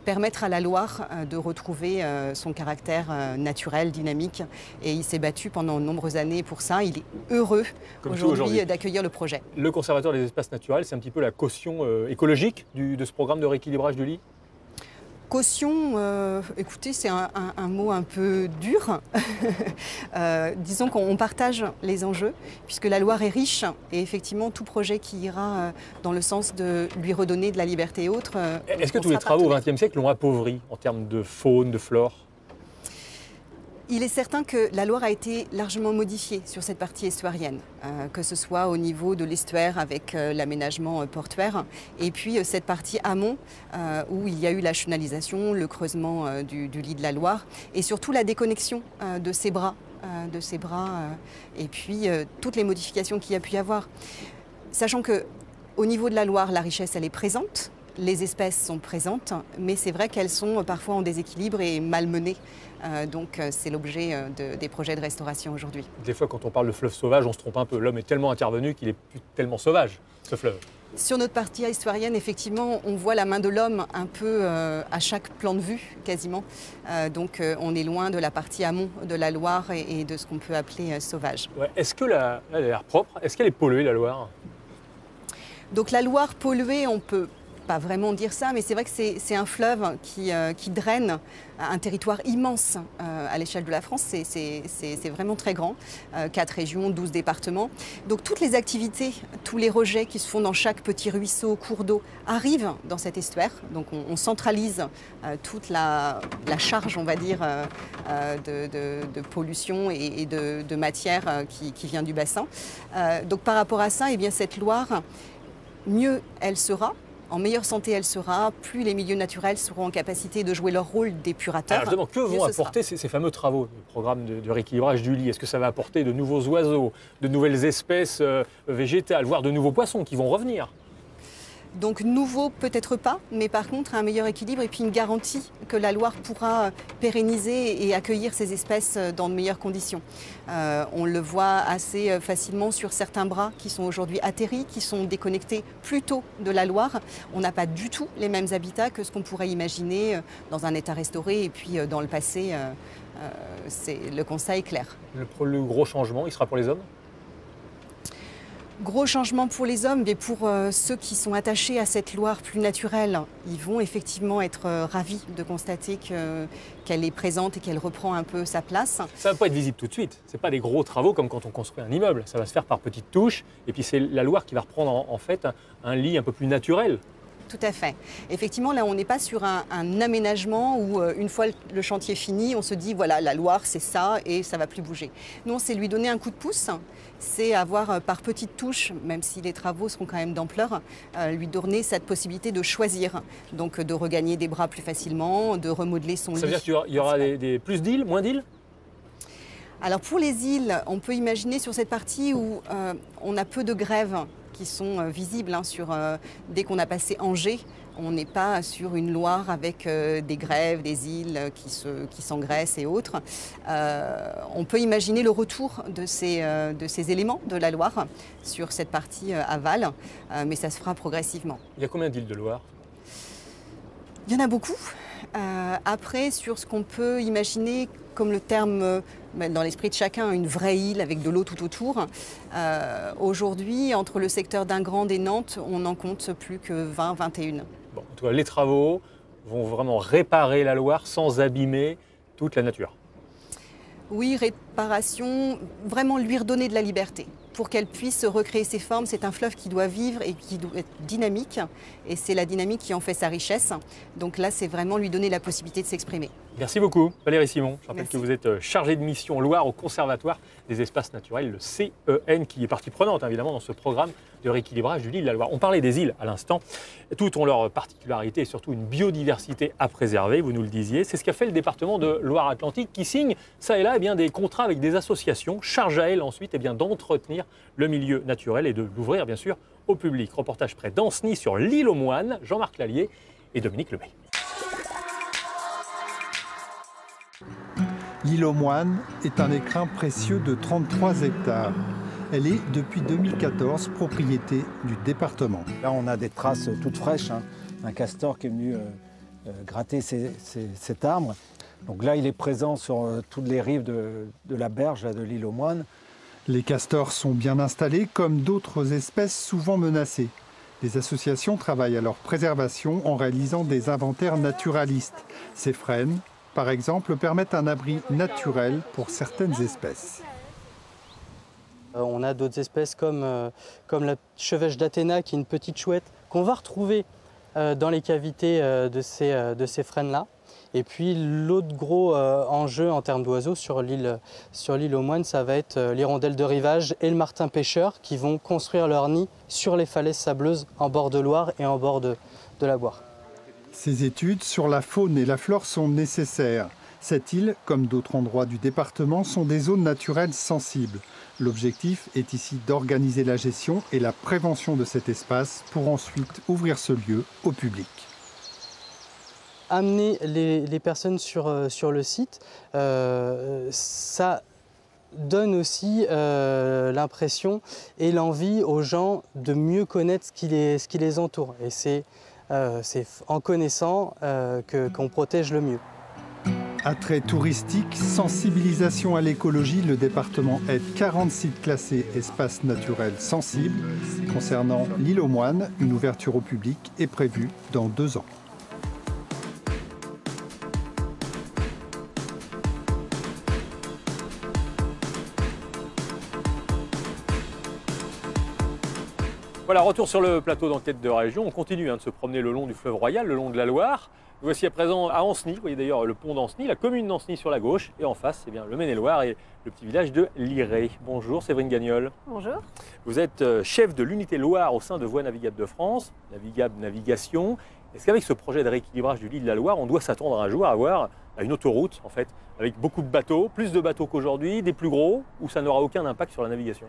Speaker 21: permettre à la Loire de retrouver son caractère naturel, dynamique. Et il s'est battu pendant de nombreuses années pour ça. Il est heureux aujourd'hui d'accueillir le projet.
Speaker 1: Le Conservatoire des espaces naturels, c'est un petit peu la caution écologique de ce programme de rééquilibrage du lit?
Speaker 21: Caution, écoutez, c'est un mot un peu dur. Disons qu'on partage les enjeux, puisque la Loire est riche, et effectivement, tout projet qui ira dans le sens de lui redonner de la liberté et autres.
Speaker 1: Est-ce que tous les travaux au XXe siècle l'ont appauvri en termes de faune, de flore?
Speaker 21: Il est certain que la Loire a été largement modifiée sur cette partie estuarienne, que ce soit au niveau de l'estuaire avec l'aménagement portuaire, et puis cette partie amont où il y a eu la chenalisation, le creusement du lit de la Loire, et surtout la déconnexion de ses bras, et puis toutes les modifications qu'il y a pu y avoir. Sachant qu'au niveau de la Loire, la richesse, elle est présente. Les espèces sont présentes, mais c'est vrai qu'elles sont parfois en déséquilibre et malmenées. Donc c'est l'objet des projets de restauration aujourd'hui.
Speaker 1: Des fois, quand on parle de fleuve sauvage, on se trompe un peu. L'homme est tellement intervenu qu'il n'est plus tellement sauvage, ce fleuve.
Speaker 21: Sur notre partie estuarienne, effectivement, on voit la main de l'homme un peu à chaque plan de vue, quasiment. Donc on est loin de la partie amont de la Loire et de ce qu'on peut appeler sauvage.
Speaker 1: Ouais. Est-ce que elle a l'air propre? Est-ce qu'elle est polluée, la Loire?
Speaker 21: Donc la Loire polluée, on peut pas vraiment dire ça, mais c'est vrai que c'est un fleuve qui draine un territoire immense à l'échelle de la France. C'est vraiment très grand, 4 régions, 12 départements. Donc toutes les activités, tous les rejets qui se font dans chaque petit ruisseau, cours d'eau, arrivent dans cet estuaire. Donc on centralise toute la charge, on va dire, de pollution et de matière qui vient du bassin. Donc par rapport à ça, eh bien, cette Loire, mieux elle sera, en meilleure santé elle sera, plus les milieux naturels seront en capacité de jouer leur rôle d'épurateur.
Speaker 1: Alors justement, que vont apporter ces fameux travaux, le programme de rééquilibrage du lit? Est-ce que ça va apporter de nouveaux oiseaux, de nouvelles espèces végétales, voire de nouveaux poissons qui vont revenir?
Speaker 21: Donc nouveau, peut-être pas, mais par contre un meilleur équilibre et puis une garantie que la Loire pourra pérenniser et accueillir ces espèces dans de meilleures conditions. On le voit assez facilement sur certains bras qui sont aujourd'hui atterris, qui sont déconnectés plutôt de la Loire. On n'a pas du tout les mêmes habitats que ce qu'on pourrait imaginer dans un état restauré et puis dans le passé, le constat est clair.
Speaker 1: Le gros changement, il sera pour les hommes?
Speaker 21: Gros changement pour les hommes, mais pour ceux qui sont attachés à cette Loire plus naturelle, ils vont effectivement être ravis de constater qu'elle est présente et qu'elle reprend un peu sa place.
Speaker 1: Ça ne va pas être visible tout de suite. Ce n'est pas des gros travaux comme quand on construit un immeuble. Ça va se faire par petites touches. Et puis c'est la Loire qui va reprendre en fait un lit un peu plus naturel.
Speaker 21: Tout à fait. Effectivement, là, on n'est pas sur un aménagement où, une fois le chantier fini, on se dit, voilà, la Loire, c'est ça et ça ne va plus bouger. Non, c'est lui donner un coup de pouce, c'est avoir par petites touches, même si les travaux seront quand même d'ampleur, lui donner cette possibilité de choisir, donc de regagner des bras plus facilement, de remodeler son lit.
Speaker 1: Ça veut dire qu'il y aura plus d'îles, moins d'îles?
Speaker 21: Alors pour les îles, on peut imaginer sur cette partie où on a peu de grèves qui sont visibles dès qu'on a passé Angers. On n'est pas sur une Loire avec des grèves, des îles qui s'engraissent et autres. On peut imaginer le retour de ces éléments de la Loire sur cette partie aval, mais ça se fera progressivement.
Speaker 1: Il y a combien d'îles de Loire?
Speaker 21: Il y en a beaucoup. Après, sur ce qu'on peut imaginer comme le terme dans l'esprit de chacun, une vraie île avec de l'eau tout autour. Aujourd'hui, entre le secteur d'Ingrande et Nantes, on n'en compte plus que 20, 21.
Speaker 1: Bon, en tout cas, les travaux vont vraiment réparer la Loire sans abîmer toute la nature.
Speaker 21: Oui, réparation, vraiment lui redonner de la liberté. Pour qu'elle puisse recréer ses formes, c'est un fleuve qui doit vivre et qui doit être dynamique. Et c'est la dynamique qui en fait sa richesse. Donc là, c'est vraiment lui donner la possibilité de s'exprimer.
Speaker 1: Merci beaucoup, Valérie Simon. Je rappelle que vous êtes chargée de mission Loire au Conservatoire des espaces naturels, le CEN, qui est partie prenante évidemment dans ce programme de rééquilibrage du lit de la Loire. On parlait des îles à l'instant. Toutes ont leurs particularités et surtout une biodiversité à préserver, vous nous le disiez. C'est ce qu'a fait le département de Loire-Atlantique qui signe, ça et là, des contrats avec des associations, charge à elles ensuite d'entretenir le milieu naturel et de l'ouvrir bien sûr au public. Reportage près d'Ancenis sur l'île aux Moines, Jean-Marc Lallier et Dominique Lemay.
Speaker 2: L'île aux Moines est un écrin précieux de 33 hectares. Elle est, depuis 2014, propriété du département.
Speaker 22: Là, on a des traces toutes fraîches, un castor qui est venu gratter cet arbre. Donc là, il est présent sur toutes les rives de la berge de l'île aux Moines.
Speaker 2: Les castors sont bien installés, comme d'autres espèces souvent menacées. Les associations travaillent à leur préservation en réalisant des inventaires naturalistes. Ces frênes, par exemple, permettent un abri naturel pour certaines espèces.
Speaker 23: On a d'autres espèces comme la chevêche d'Athéna, qui est une petite chouette, qu'on va retrouver dans les cavités de ces frênes-là. Et puis l'autre gros enjeu en termes d'oiseaux sur l'île aux Moines, ça va être l'hirondelle de rivage et le martin pêcheur qui vont construire leur nid sur les falaises sableuses en bord de Loire et en bord de la Boire.
Speaker 2: Ces études sur la faune et la flore sont nécessaires. Cette île, comme d'autres endroits du département, sont des zones naturelles sensibles. L'objectif est ici d'organiser la gestion et la prévention de cet espace pour ensuite ouvrir ce lieu au public.
Speaker 23: Amener les personnes sur le site, ça donne aussi l'impression et l'envie aux gens de mieux connaître ce qui les entoure. Et c'est en connaissant qu'on protège le mieux.
Speaker 2: Attrait touristique, sensibilisation à l'écologie, le département aide 40 sites classés espaces naturels sensibles. Concernant l'île aux Moines, une ouverture au public est prévue dans 2 ans.
Speaker 1: Voilà, retour sur le plateau d'enquête de région. On continue de se promener le long du fleuve Royal, le long de la Loire. Nous voici à présent à Ancenis. Vous voyez d'ailleurs le pont d'Ancenis, la commune d'Ancenis sur la gauche. Et en face, c'est bien le Maine-et-Loire et le petit village de Liré. Bonjour Séverine Gagnol.
Speaker 4: Bonjour.
Speaker 1: Vous êtes chef de l'unité Loire au sein de Voies navigables de France, Navigable Navigation. Est-ce qu'avec ce projet de rééquilibrage du lit de la Loire, on doit s'attendre un jour à avoir une autoroute, en fait, avec beaucoup de bateaux, plus de bateaux qu'aujourd'hui, des plus gros, ou ça n'aura aucun impact sur la navigation ?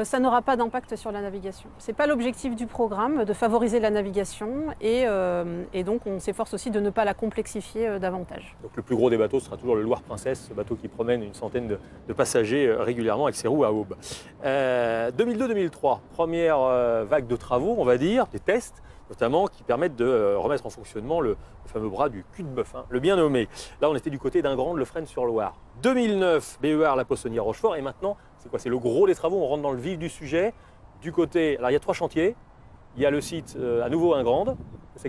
Speaker 4: Ça n'aura pas d'impact sur la navigation. Ce n'est pas l'objectif du programme de favoriser la navigation et donc on s'efforce aussi de ne pas la complexifier davantage.
Speaker 1: Donc le plus gros des bateaux sera toujours le Loire-Princesse, ce bateau qui promène une centaine de passagers régulièrement avec ses roues à aubes. 2002-2003, première vague de travaux, on va dire, des tests, notamment qui permettent de remettre en fonctionnement le fameux bras du cul de bœuf, le bien nommé. Là, on était du côté d'Ingrande, le Fresnes-sur-Loire. 2009, BER, la Poissonnière Rochefort, et maintenant, c'est quoi? C'est le gros des travaux, on rentre dans le vif du sujet. Du côté, alors il y a 3 chantiers. Il y a le site à nouveau Ingrande, ce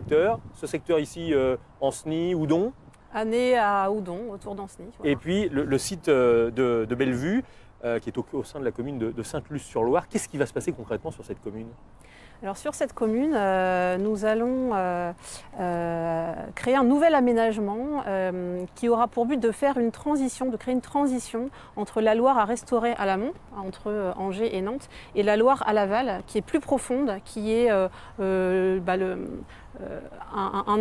Speaker 1: secteur ici, Ancenis, Oudon.
Speaker 4: Année à Oudon, autour d'Ancenis. Voilà.
Speaker 1: Et puis le site de Bellevue, qui est au sein de la commune de Sainte-Luce-sur-Loire. Qu'est-ce qui va se passer concrètement sur cette commune ?
Speaker 4: Alors sur cette commune, nous allons créer un nouvel aménagement qui aura pour but de faire une transition, de créer une transition entre la Loire à restaurer à l'amont, entre Angers et Nantes, et la Loire à l'aval, qui est plus profonde, qui est un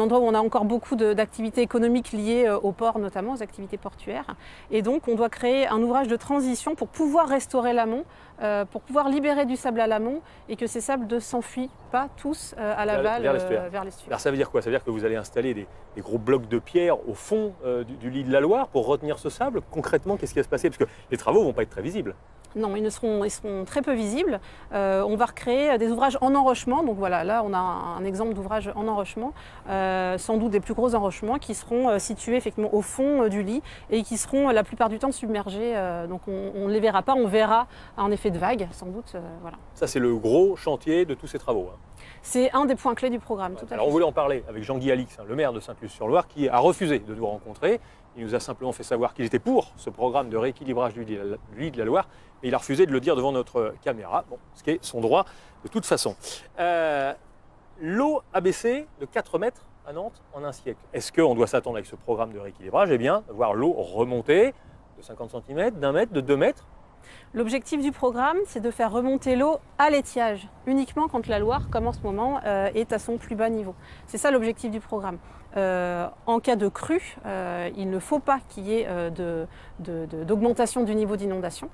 Speaker 4: endroit où on a encore beaucoup d'activités économiques liées au port, notamment aux activités portuaires. Et donc on doit créer un ouvrage de transition pour pouvoir restaurer l'amont, pour pouvoir libérer du sable à l'amont et que ces sables ne s'enfuient pas tous à l'aval vers l'estuaire.
Speaker 1: Alors ça veut dire quoi? Ça veut dire que vous allez installer des gros blocs de pierre au fond du lit de la Loire pour retenir ce sable. Concrètement, qu'est-ce qui va se passer? Parce que les travaux ne vont pas être très visibles.
Speaker 4: Non, ils seront très peu visibles. On va recréer des ouvrages en enrochement. Donc voilà, là on a un exemple d'ouvrage en enrochement, sans doute des plus gros enrochements qui seront situés effectivement au fond du lit et qui seront la plupart du temps submergés. Donc on ne les verra pas, on verra un effet de vague sans doute. Voilà.
Speaker 1: Ça c'est le gros chantier de tous ces travaux.
Speaker 4: C'est un des points clés du programme. Tout à
Speaker 1: Alors
Speaker 4: fait.
Speaker 1: on voulait en parler avec Jean-Guy Alix, le maire de Sainte-Luce-sur-Loire, qui a refusé de nous rencontrer. Il nous a simplement fait savoir qu'il était pour ce programme de rééquilibrage du lit de la Loire, mais il a refusé de le dire devant notre caméra, ce qui est son droit de toute façon. L'eau a baissé de 4 mètres à Nantes en un siècle. Est-ce qu'on doit s'attendre avec ce programme de rééquilibrage, voir l'eau remonter de 50 cm, d'1 mètre, de 2 mètres?
Speaker 4: L'objectif du programme, c'est de faire remonter l'eau à l'étiage, uniquement quand la Loire, comme en ce moment, est à son plus bas niveau. C'est ça l'objectif du programme. En cas de crue, il ne faut pas qu'il y ait d'augmentation du niveau d'inondation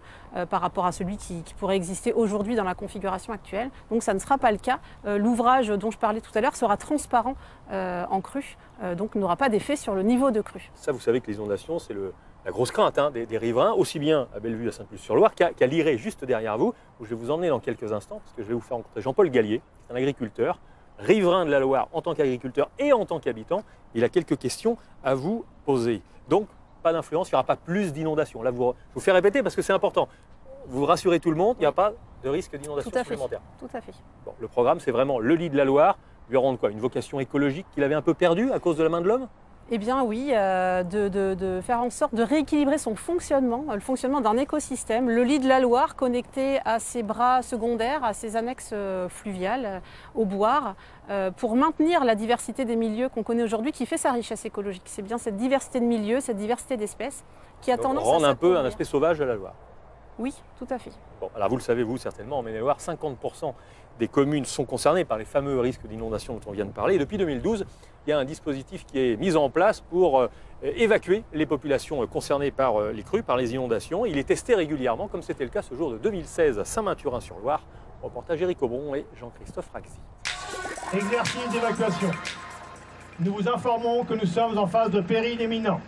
Speaker 4: par rapport à celui qui pourrait exister aujourd'hui dans la configuration actuelle. Donc ça ne sera pas le cas. L'ouvrage dont je parlais tout à l'heure sera transparent en crue, donc n'aura pas d'effet sur le niveau de crue.
Speaker 1: Ça, vous savez que les inondations, c'est la grosse crainte des riverains, aussi bien à Bellevue, à Sainte-Luce-sur-Loire, qu'à Liré, juste derrière vous, où je vais vous emmener dans quelques instants, parce que je vais vous faire rencontrer Jean-Paul Gallier, qui est un agriculteur, riverain de la Loire en tant qu'agriculteur et en tant qu'habitant. Il a quelques questions à vous poser. Donc, pas d'influence, il n'y aura pas plus d'inondations. Là, je vous fais répéter parce que c'est important. Vous rassurez tout le monde, il n'y a pas de risque d'inondation supplémentaire.
Speaker 4: Tout à fait.
Speaker 1: Bon, le programme, c'est vraiment le lit de la Loire. Lui rendre quoi? Une vocation écologique qu'il avait un peu perdue à cause de la main de l'homme?
Speaker 4: Eh bien oui, de faire en sorte de rééquilibrer son fonctionnement, le fonctionnement d'un écosystème, le lit de la Loire connecté à ses bras secondaires, à ses annexes fluviales, au Boire, pour maintenir la diversité des milieux qu'on connaît aujourd'hui qui fait sa richesse écologique. C'est bien cette diversité de milieux, cette diversité d'espèces qui a tendance à
Speaker 1: rendre un peu un aspect sauvage de la Loire.
Speaker 4: Oui, tout à fait.
Speaker 1: Bon, alors vous le savez, vous certainement, en Maine-et-Loire, 50% des communes sont concernées par les fameux risques d'inondation dont on vient de parler. Et depuis 2012, il y a un dispositif qui est mis en place pour évacuer les populations concernées par les crues, par les inondations. Il est testé régulièrement, comme c'était le cas ce jour de 2016 à Saint-Mathurin-sur-Loire. Reportage Éric Aubron et Jean-Christophe Raxi.
Speaker 5: Exercice d'évacuation. Nous vous informons que nous sommes en phase de péril imminent.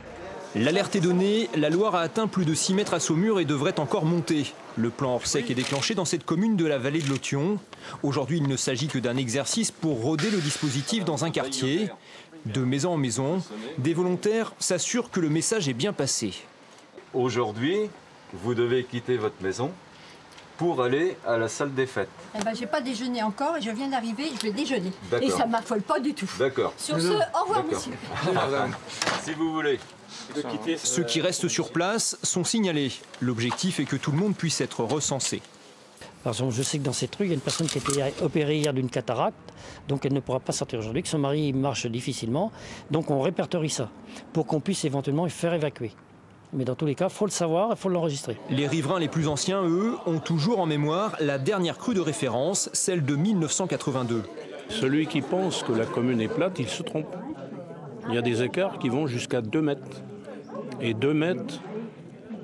Speaker 10: L'alerte est donnée, la Loire a atteint plus de 6 mètres à Saumur et devrait encore monter. Le plan Orsec est déclenché dans cette commune de la vallée de l'Authion. Aujourd'hui, il ne s'agit que d'un exercice pour roder le dispositif dans un quartier. De maison en maison, des volontaires s'assurent que le message est bien passé.
Speaker 3: Aujourd'hui, vous devez quitter votre maison pour aller à la salle des fêtes.
Speaker 6: Eh ben, j'ai pas déjeuné encore et je viens d'arriver, je vais déjeuner. Et ça m'affole pas du tout.
Speaker 3: D'accord.
Speaker 6: Sur ce, au revoir, monsieur.
Speaker 3: Si vous voulez.
Speaker 10: Ceux qui restent sur place sont signalés. L'objectif est que tout le monde puisse être recensé.
Speaker 7: Par exemple, je sais que dans cette rue, il y a une personne qui a été opérée hier d'une cataracte, donc elle ne pourra pas sortir aujourd'hui, que son mari marche difficilement. Donc on répertorie ça pour qu'on puisse éventuellement faire évacuer. Mais dans tous les cas, il faut le savoir, il faut l'enregistrer.
Speaker 10: Les riverains les plus anciens, eux, ont toujours en mémoire la dernière crue de référence, celle de 1982.
Speaker 17: Celui qui pense que la commune est plate, il se trompe. Il y a des écarts qui vont jusqu'à 2 mètres. Et 2 mètres,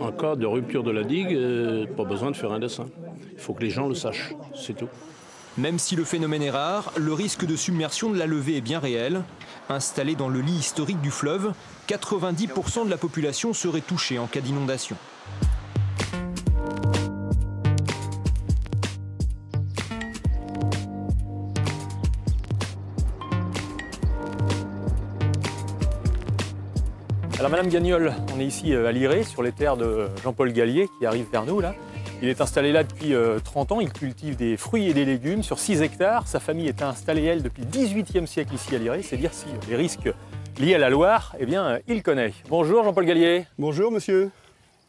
Speaker 17: en cas de rupture de la digue, pas besoin de faire un dessin. Il faut que les gens le sachent, c'est tout.
Speaker 10: Même si le phénomène est rare, le risque de submersion de la levée est bien réel. Installé dans le lit historique du fleuve, 90% de la population serait touchée en cas d'inondation.
Speaker 1: Alors Madame Gagnol, on est ici à Liré, sur les terres de Jean-Paul Gallier qui arrive vers nous là. Il est installé là depuis 30 ans, il cultive des fruits et des légumes sur 6 hectares. Sa famille est installée, elle, depuis le XVIIIe siècle ici à Liré. C'est dire si les risques liés à la Loire, eh bien, il connaît. Bonjour Jean-Paul Gallier.
Speaker 24: Bonjour monsieur.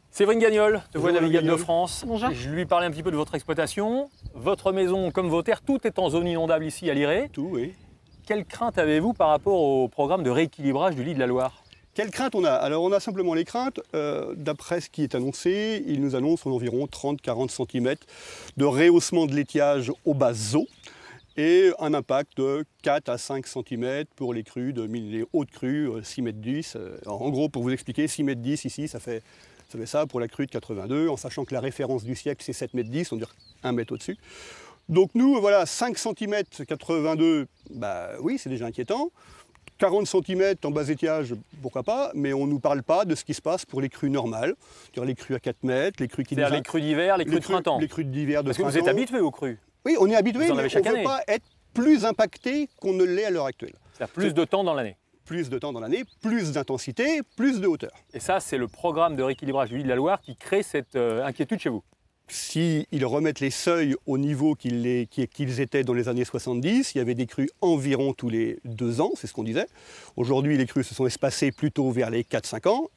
Speaker 1: Séverine Gagnol, de Voies Navigables de France.
Speaker 4: Bonjour.
Speaker 1: Je lui parlais un petit peu de votre exploitation. Votre maison, comme vos terres, tout est en zone inondable ici à Liré.
Speaker 24: Tout, oui.
Speaker 1: Quelle crainte avez-vous par rapport au programme de rééquilibrage du lit de la Loire ?
Speaker 24: Quelles craintes on a? Alors on a simplement les craintes, d'après ce qui est annoncé, il nous annonce environ 30-40 cm de rehaussement de l'étiage aux basses eaux et un impact de 4 à 5 cm pour les crues, les hautes crues, 6 m 10. En gros, pour vous expliquer, 6 m 10 ici, ça fait ça pour la crue de 82, en sachant que la référence du siècle c'est 7 m 10, on dirait 1 mètre au-dessus. Donc nous, voilà, 5 cm 82, bah oui, c'est déjà inquiétant. 40 cm en bas étiage, pourquoi pas, mais on ne nous parle pas de ce qui se passe pour les crues normales, c'est-à-dire les crues à 4 mètres, les crues qui...
Speaker 1: C'est-à-dire les crues d'hiver, les crues de printemps.
Speaker 24: Les crues d'hiver de
Speaker 1: printemps. Parce que vous êtes habitué aux crues.
Speaker 24: Oui, on est habitué, mais on ne
Speaker 1: veut
Speaker 24: pas être plus impacté qu'on ne l'est à l'heure actuelle.
Speaker 1: C'est-à-dire plus de temps dans l'année.
Speaker 24: Plus de temps dans l'année, plus d'intensité, plus de hauteur.
Speaker 1: Et ça, c'est le programme de rééquilibrage du lit de la Loire qui crée cette inquiétude chez vous.
Speaker 24: S'ils remettent les seuils au niveau qu'ils étaient dans les années 70, il y avait des crues environ tous les 2 ans, c'est ce qu'on disait. Aujourd'hui, les crues se sont espacées plutôt vers les 4-5 ans.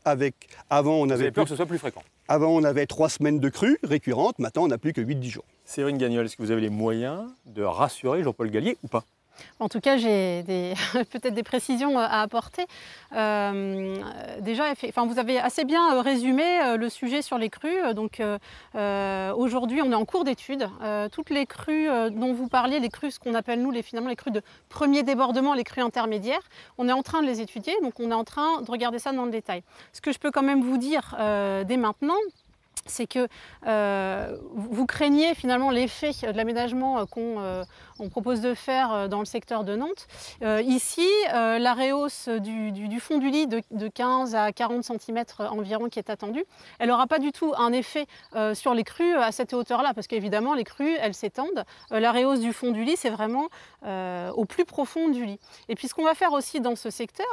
Speaker 24: Avant, on avait
Speaker 1: Vous avez peur que ce soit plus fréquent.
Speaker 24: Avant, on avait 3 semaines de crues récurrentes, maintenant on n'a plus que 8-10 jours.
Speaker 1: Séverine Gagnol, est-ce que vous avez les moyens de rassurer Jean-Paul Gallier ou pas?
Speaker 4: En tout cas, j'ai peut-être des précisions à apporter. Déjà, vous avez assez bien résumé le sujet sur les crues. Donc, aujourd'hui, on est en cours d'étude. Toutes les crues dont vous parliez, les crues, ce qu'on appelle nous finalement les crues de premier débordement, les crues intermédiaires, on est en train de les étudier. Donc, on est en train de regarder ça dans le détail. Ce que je peux quand même vous dire dès maintenant, c'est que vous craignez finalement l'effet de l'aménagement qu'on propose de faire dans le secteur de Nantes. Ici, la rehausse du fond du lit de 15 à 40 cm environ qui est attendue, elle n'aura pas du tout un effet sur les crues à cette hauteur-là, parce qu'évidemment, les crues, elles s'étendent. La rehausse du fond du lit, c'est vraiment au plus profond du lit. Et puis, ce qu'on va faire aussi dans ce secteur,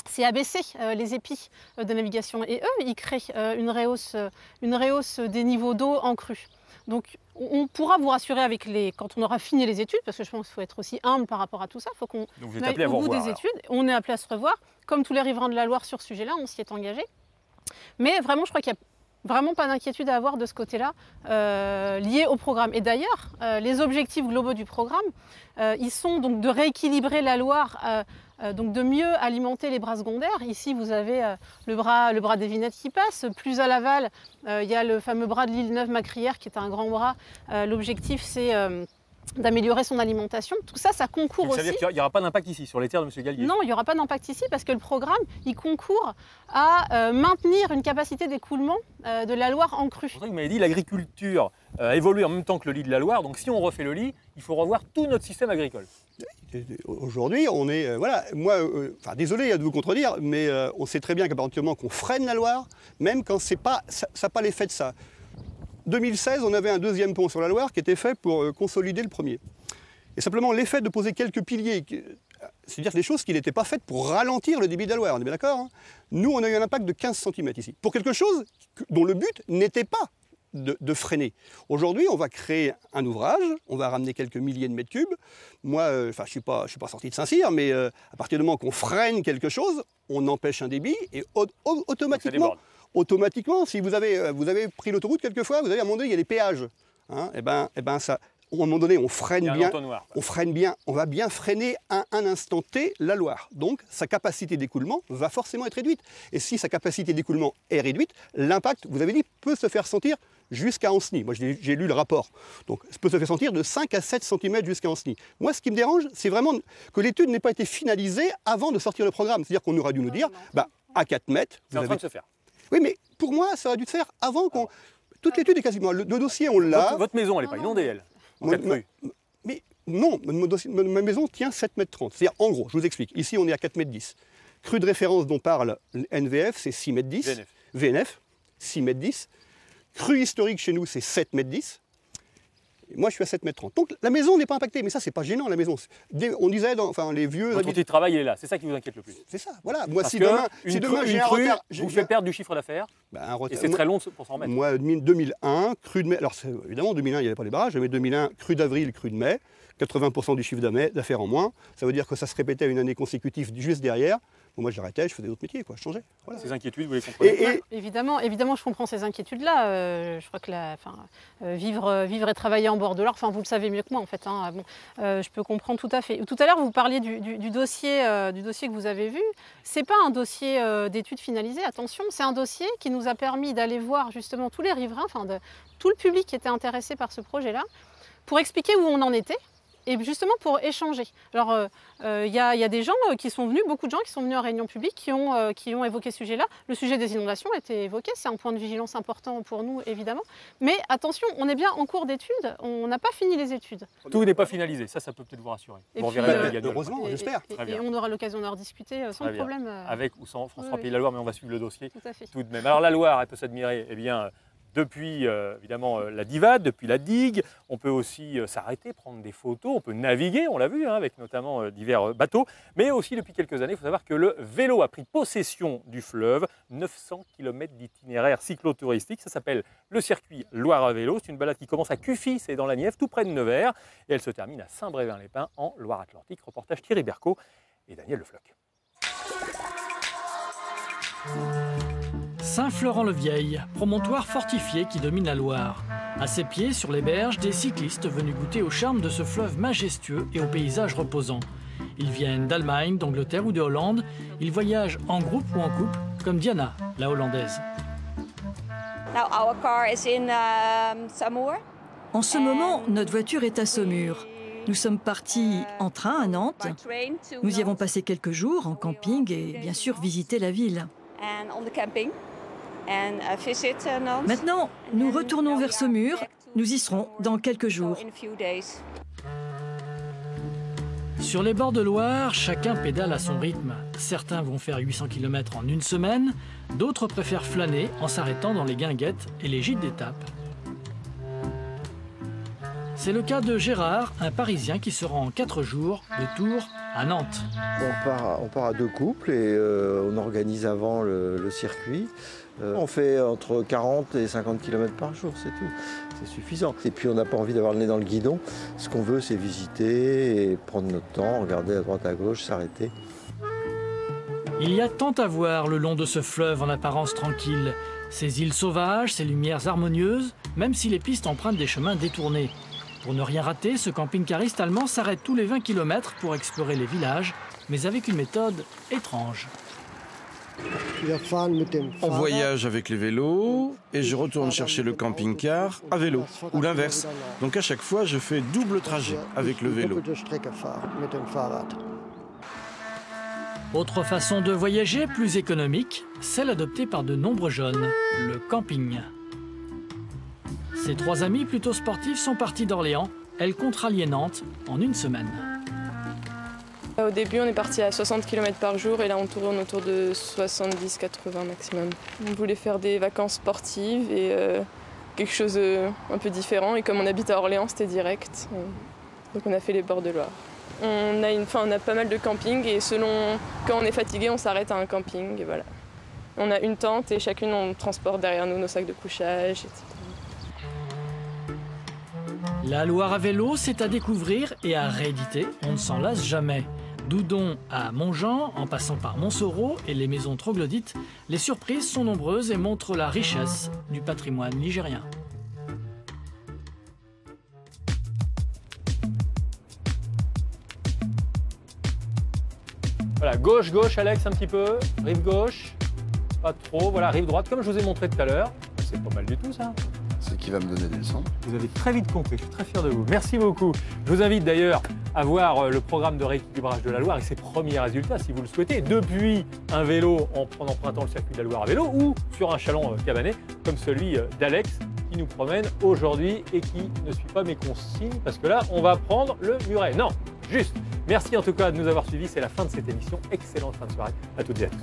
Speaker 4: c'est abaisser les épis de navigation. Et eux, ils créent une rehausse des niveaux d'eau en crue. Donc, on pourra vous rassurer quand on aura fini les études, parce que je pense qu'il faut être aussi humble par rapport à tout ça. Il faut qu'on aille au bout des études. On est appelé à se revoir. Comme tous les riverains de la Loire sur ce sujet-là, on s'y est engagé. Mais vraiment, je crois qu'il y a vraiment pas d'inquiétude à avoir de ce côté-là lié au programme. Et d'ailleurs, les objectifs globaux du programme, ils sont donc de rééquilibrer la Loire, donc de mieux alimenter les bras secondaires. Ici, vous avez le bras des Vinettes qui passe. Plus à l'aval, il y a le fameux bras de l'île Neuve-Macrière qui est un grand bras. L'objectif, c'est d'améliorer son alimentation. Tout ça, ça concourt aussi...
Speaker 1: Ça veut dire qu'il n'y aura pas d'impact ici, sur les terres de M. Gallier?
Speaker 4: Non, il n'y aura pas d'impact ici parce que le programme, il concourt à maintenir une capacité d'écoulement de la Loire en crue.
Speaker 1: Vous m'avez dit que l'agriculture évolue en même temps que le lit de la Loire, donc si on refait le lit, il faut revoir tout notre système agricole.
Speaker 24: Aujourd'hui, on est... voilà, moi, désolé de vous contredire, mais on sait très bien qu'à partir du moment qu'on freine la Loire, même quand ça n'a pas l'effet de ça. 2016, on avait un deuxième pont sur la Loire qui était fait pour consolider le premier. Et simplement, l'effet de poser quelques piliers, c'est-à-dire des choses qui n'étaient pas faites pour ralentir le débit de la Loire, on est bien d'accord, hein. Nous, on a eu un impact de 15 cm ici, pour quelque chose dont le but n'était pas de freiner. Aujourd'hui, on va créer un ouvrage, on va ramener quelques milliers de mètres cubes. Moi, je suis pas sorti de Saint-Cyr, mais à partir du moment qu'on freine quelque chose, on empêche un débit et automatiquement, si vous avez pris l'autoroute quelquefois, vous avez à un moment donné, il y a les péages. Hein, et ben ça, à un moment donné, on freine bien, on va bien freiner à un instant T la Loire. Donc, sa capacité d'écoulement va forcément être réduite. Et si sa capacité d'écoulement est réduite, l'impact, vous avez dit, peut se faire sentir jusqu'à Ancenis. Moi, j'ai lu le rapport. Donc, ça peut se faire sentir de 5 à 7 cm jusqu'à Ancenis. Moi, ce qui me dérange, c'est vraiment que l'étude n'ait pas été finalisée avant de sortir le programme. C'est-à-dire qu'on aurait dû nous dire, à 4 mètres...
Speaker 1: C'est en train de se faire.
Speaker 24: Oui, mais pour moi, ça aurait dû se faire avant qu'on... Toute l'étude est quasiment... Le dossier, on l'a...
Speaker 1: Votre maison, elle n'est pas inondée, elle.
Speaker 24: Mais non, ma maison tient 7,30 m. C'est-à-dire, en gros, je vous explique. Ici, on est à 4,10 m. Crue de référence dont parle NVF, c'est 6,10 m. VNF, 6,10 m. Crue historique chez nous, c'est 7,10 m. Moi, je suis à 7,30 m. Donc, la maison n'est pas impactée. Mais ça, c'est pas gênant, la maison. On disait, les vieux...
Speaker 1: Votre outil de travail, il est là. C'est ça qui vous inquiète le plus.
Speaker 24: C'est ça, voilà. Moi,
Speaker 1: Parce
Speaker 24: si
Speaker 1: que
Speaker 24: demain
Speaker 1: une crue vous fait perdre du chiffre d'affaires. Et c'est très long pour s'en remettre.
Speaker 24: Moi, 2001, crue de mai... Alors, évidemment, 2001, il n'y avait pas les barrages. Mais 2001, crue d'avril, crue de mai. 80% du chiffre d'affaires en moins. Ça veut dire que ça se répétait une année consécutive juste derrière. Bon, moi, j'arrêtais, je faisais d'autres métiers, quoi. Je changeais. Voilà.
Speaker 1: Ces inquiétudes, vous les comprenez?
Speaker 4: Évidemment, je comprends ces inquiétudes-là. Je crois que vivre et travailler en bord de Loire, vous le savez mieux que moi, en fait. Hein. Je peux comprendre tout à fait. Tout à l'heure, vous parliez du dossier que vous avez vu. C'est pas un dossier d'études finalisées, attention. C'est un dossier qui nous a permis d'aller voir justement tous les riverains, tout le public qui était intéressé par ce projet-là, pour expliquer où on en était. Et justement pour échanger. Alors, y a des gens qui sont venus, beaucoup de gens qui sont venus en réunion publique, qui ont évoqué ce sujet-là. Le sujet des inondations a été évoqué, c'est un point de vigilance important pour nous, évidemment. Mais attention, on est bien en cours d'études, on n'a pas fini les études.
Speaker 1: Tout n'est pas finalisé, ça peut peut-être vous rassurer.
Speaker 24: Heureusement, j'espère.
Speaker 4: Et on aura l'occasion d'en rediscuter sans problème.
Speaker 1: Avec ou sans France 3 Pays de la Loire, mais on va suivre le dossier tout de même. Alors la Loire, elle peut s'admirer, depuis évidemment la Divade, depuis la digue, on peut aussi s'arrêter, prendre des photos, on peut naviguer, on l'a vu, avec notamment divers bateaux, mais aussi depuis quelques années, il faut savoir que le vélo a pris possession du fleuve, 900 km d'itinéraire cyclotouristique, ça s'appelle le circuit Loire à vélo, c'est une balade qui commence à Cuffy, c'est dans la Nièvre, tout près de Nevers, et elle se termine à Saint-Brévin-les-Pins en Loire-Atlantique. Reportage Thierry Berco et Daniel Le Floch.
Speaker 8: Saint-Florent-le-Vieil, promontoire fortifié qui domine la Loire. À ses pieds, sur les berges, des cyclistes venus goûter au charme de ce fleuve majestueux et aux paysages reposants. Ils viennent d'Allemagne, d'Angleterre ou de Hollande. Ils voyagent en groupe ou en couple, comme Diana, la Hollandaise.
Speaker 9: En ce moment, notre voiture est à Saumur. Nous sommes partis en train à Nantes. Nous y avons passé quelques jours en camping et bien sûr visité la ville. Maintenant, nous retournons vers Saumur. Nous y serons dans quelques jours.
Speaker 8: Sur les bords de Loire, chacun pédale à son rythme. Certains vont faire 800 km en une semaine, d'autres préfèrent flâner en s'arrêtant dans les guinguettes et les gîtes d'étape. C'est le cas de Gérard, un Parisien qui se rend en 4 jours de Tours à Nantes.
Speaker 11: On part à 2 couples et on organise avant le circuit. On fait entre 40 et 50 km par jour, c'est tout. C'est suffisant. Et puis on n'a pas envie d'avoir le nez dans le guidon. Ce qu'on veut, c'est visiter et prendre notre temps, regarder à droite à gauche, s'arrêter.
Speaker 8: Il y a tant à voir le long de ce fleuve en apparence tranquille. Ces îles sauvages, ces lumières harmonieuses, même si les pistes empruntent des chemins détournés. Pour ne rien rater, ce camping-cariste allemand s'arrête tous les 20 km pour explorer les villages, mais avec une méthode étrange.
Speaker 13: On voyage avec les vélos et je retourne chercher le camping-car à vélo, ou l'inverse. Donc à chaque fois, je fais double trajet avec le vélo.
Speaker 8: Autre façon de voyager, plus économique, celle adoptée par de nombreux jeunes, le camping. Ces 3 amis plutôt sportifs sont partis d'Orléans. Elles comptent rallier Nantes en une semaine.
Speaker 25: Au début, on est parti à 60 km par jour et là, on tourne autour de 70-80 maximum. On voulait faire des vacances sportives et quelque chose un peu différent. Et comme on habite à Orléans, c'était direct. Donc on a fait les bords de Loire. On a pas mal de campings et selon quand on est fatigué, on s'arrête à un camping et voilà. On a une tente et chacune on transporte derrière nous nos sacs de couchage, etc.
Speaker 8: La Loire à vélo, c'est à découvrir et à rééditer, on ne s'en lasse jamais. D'Oudon à Montjean, en passant par Montsoreau et les maisons troglodytes, les surprises sont nombreuses et montrent la richesse du patrimoine ligérien.
Speaker 1: Voilà, gauche, Alex, un petit peu. Rive gauche, pas trop. Voilà, rive droite, comme je vous ai montré tout à l'heure. C'est pas mal du tout, ça.
Speaker 12: C'est qui va me donner des leçons.
Speaker 1: Vous avez très vite compris, je suis très fier de vous. Merci beaucoup. Je vous invite d'ailleurs à voir le programme de rééquilibrage de la Loire et ses premiers résultats, si vous le souhaitez, depuis un vélo en empruntant le circuit de la Loire à vélo ou sur un chaland cabané, comme celui d'Alex, qui nous promène aujourd'hui et qui ne suit pas mes consignes, parce que là, on va prendre le muret. Non, juste. Merci en tout cas de nous avoir suivis. C'est la fin de cette émission. Excellente fin de soirée à toutes et à tous.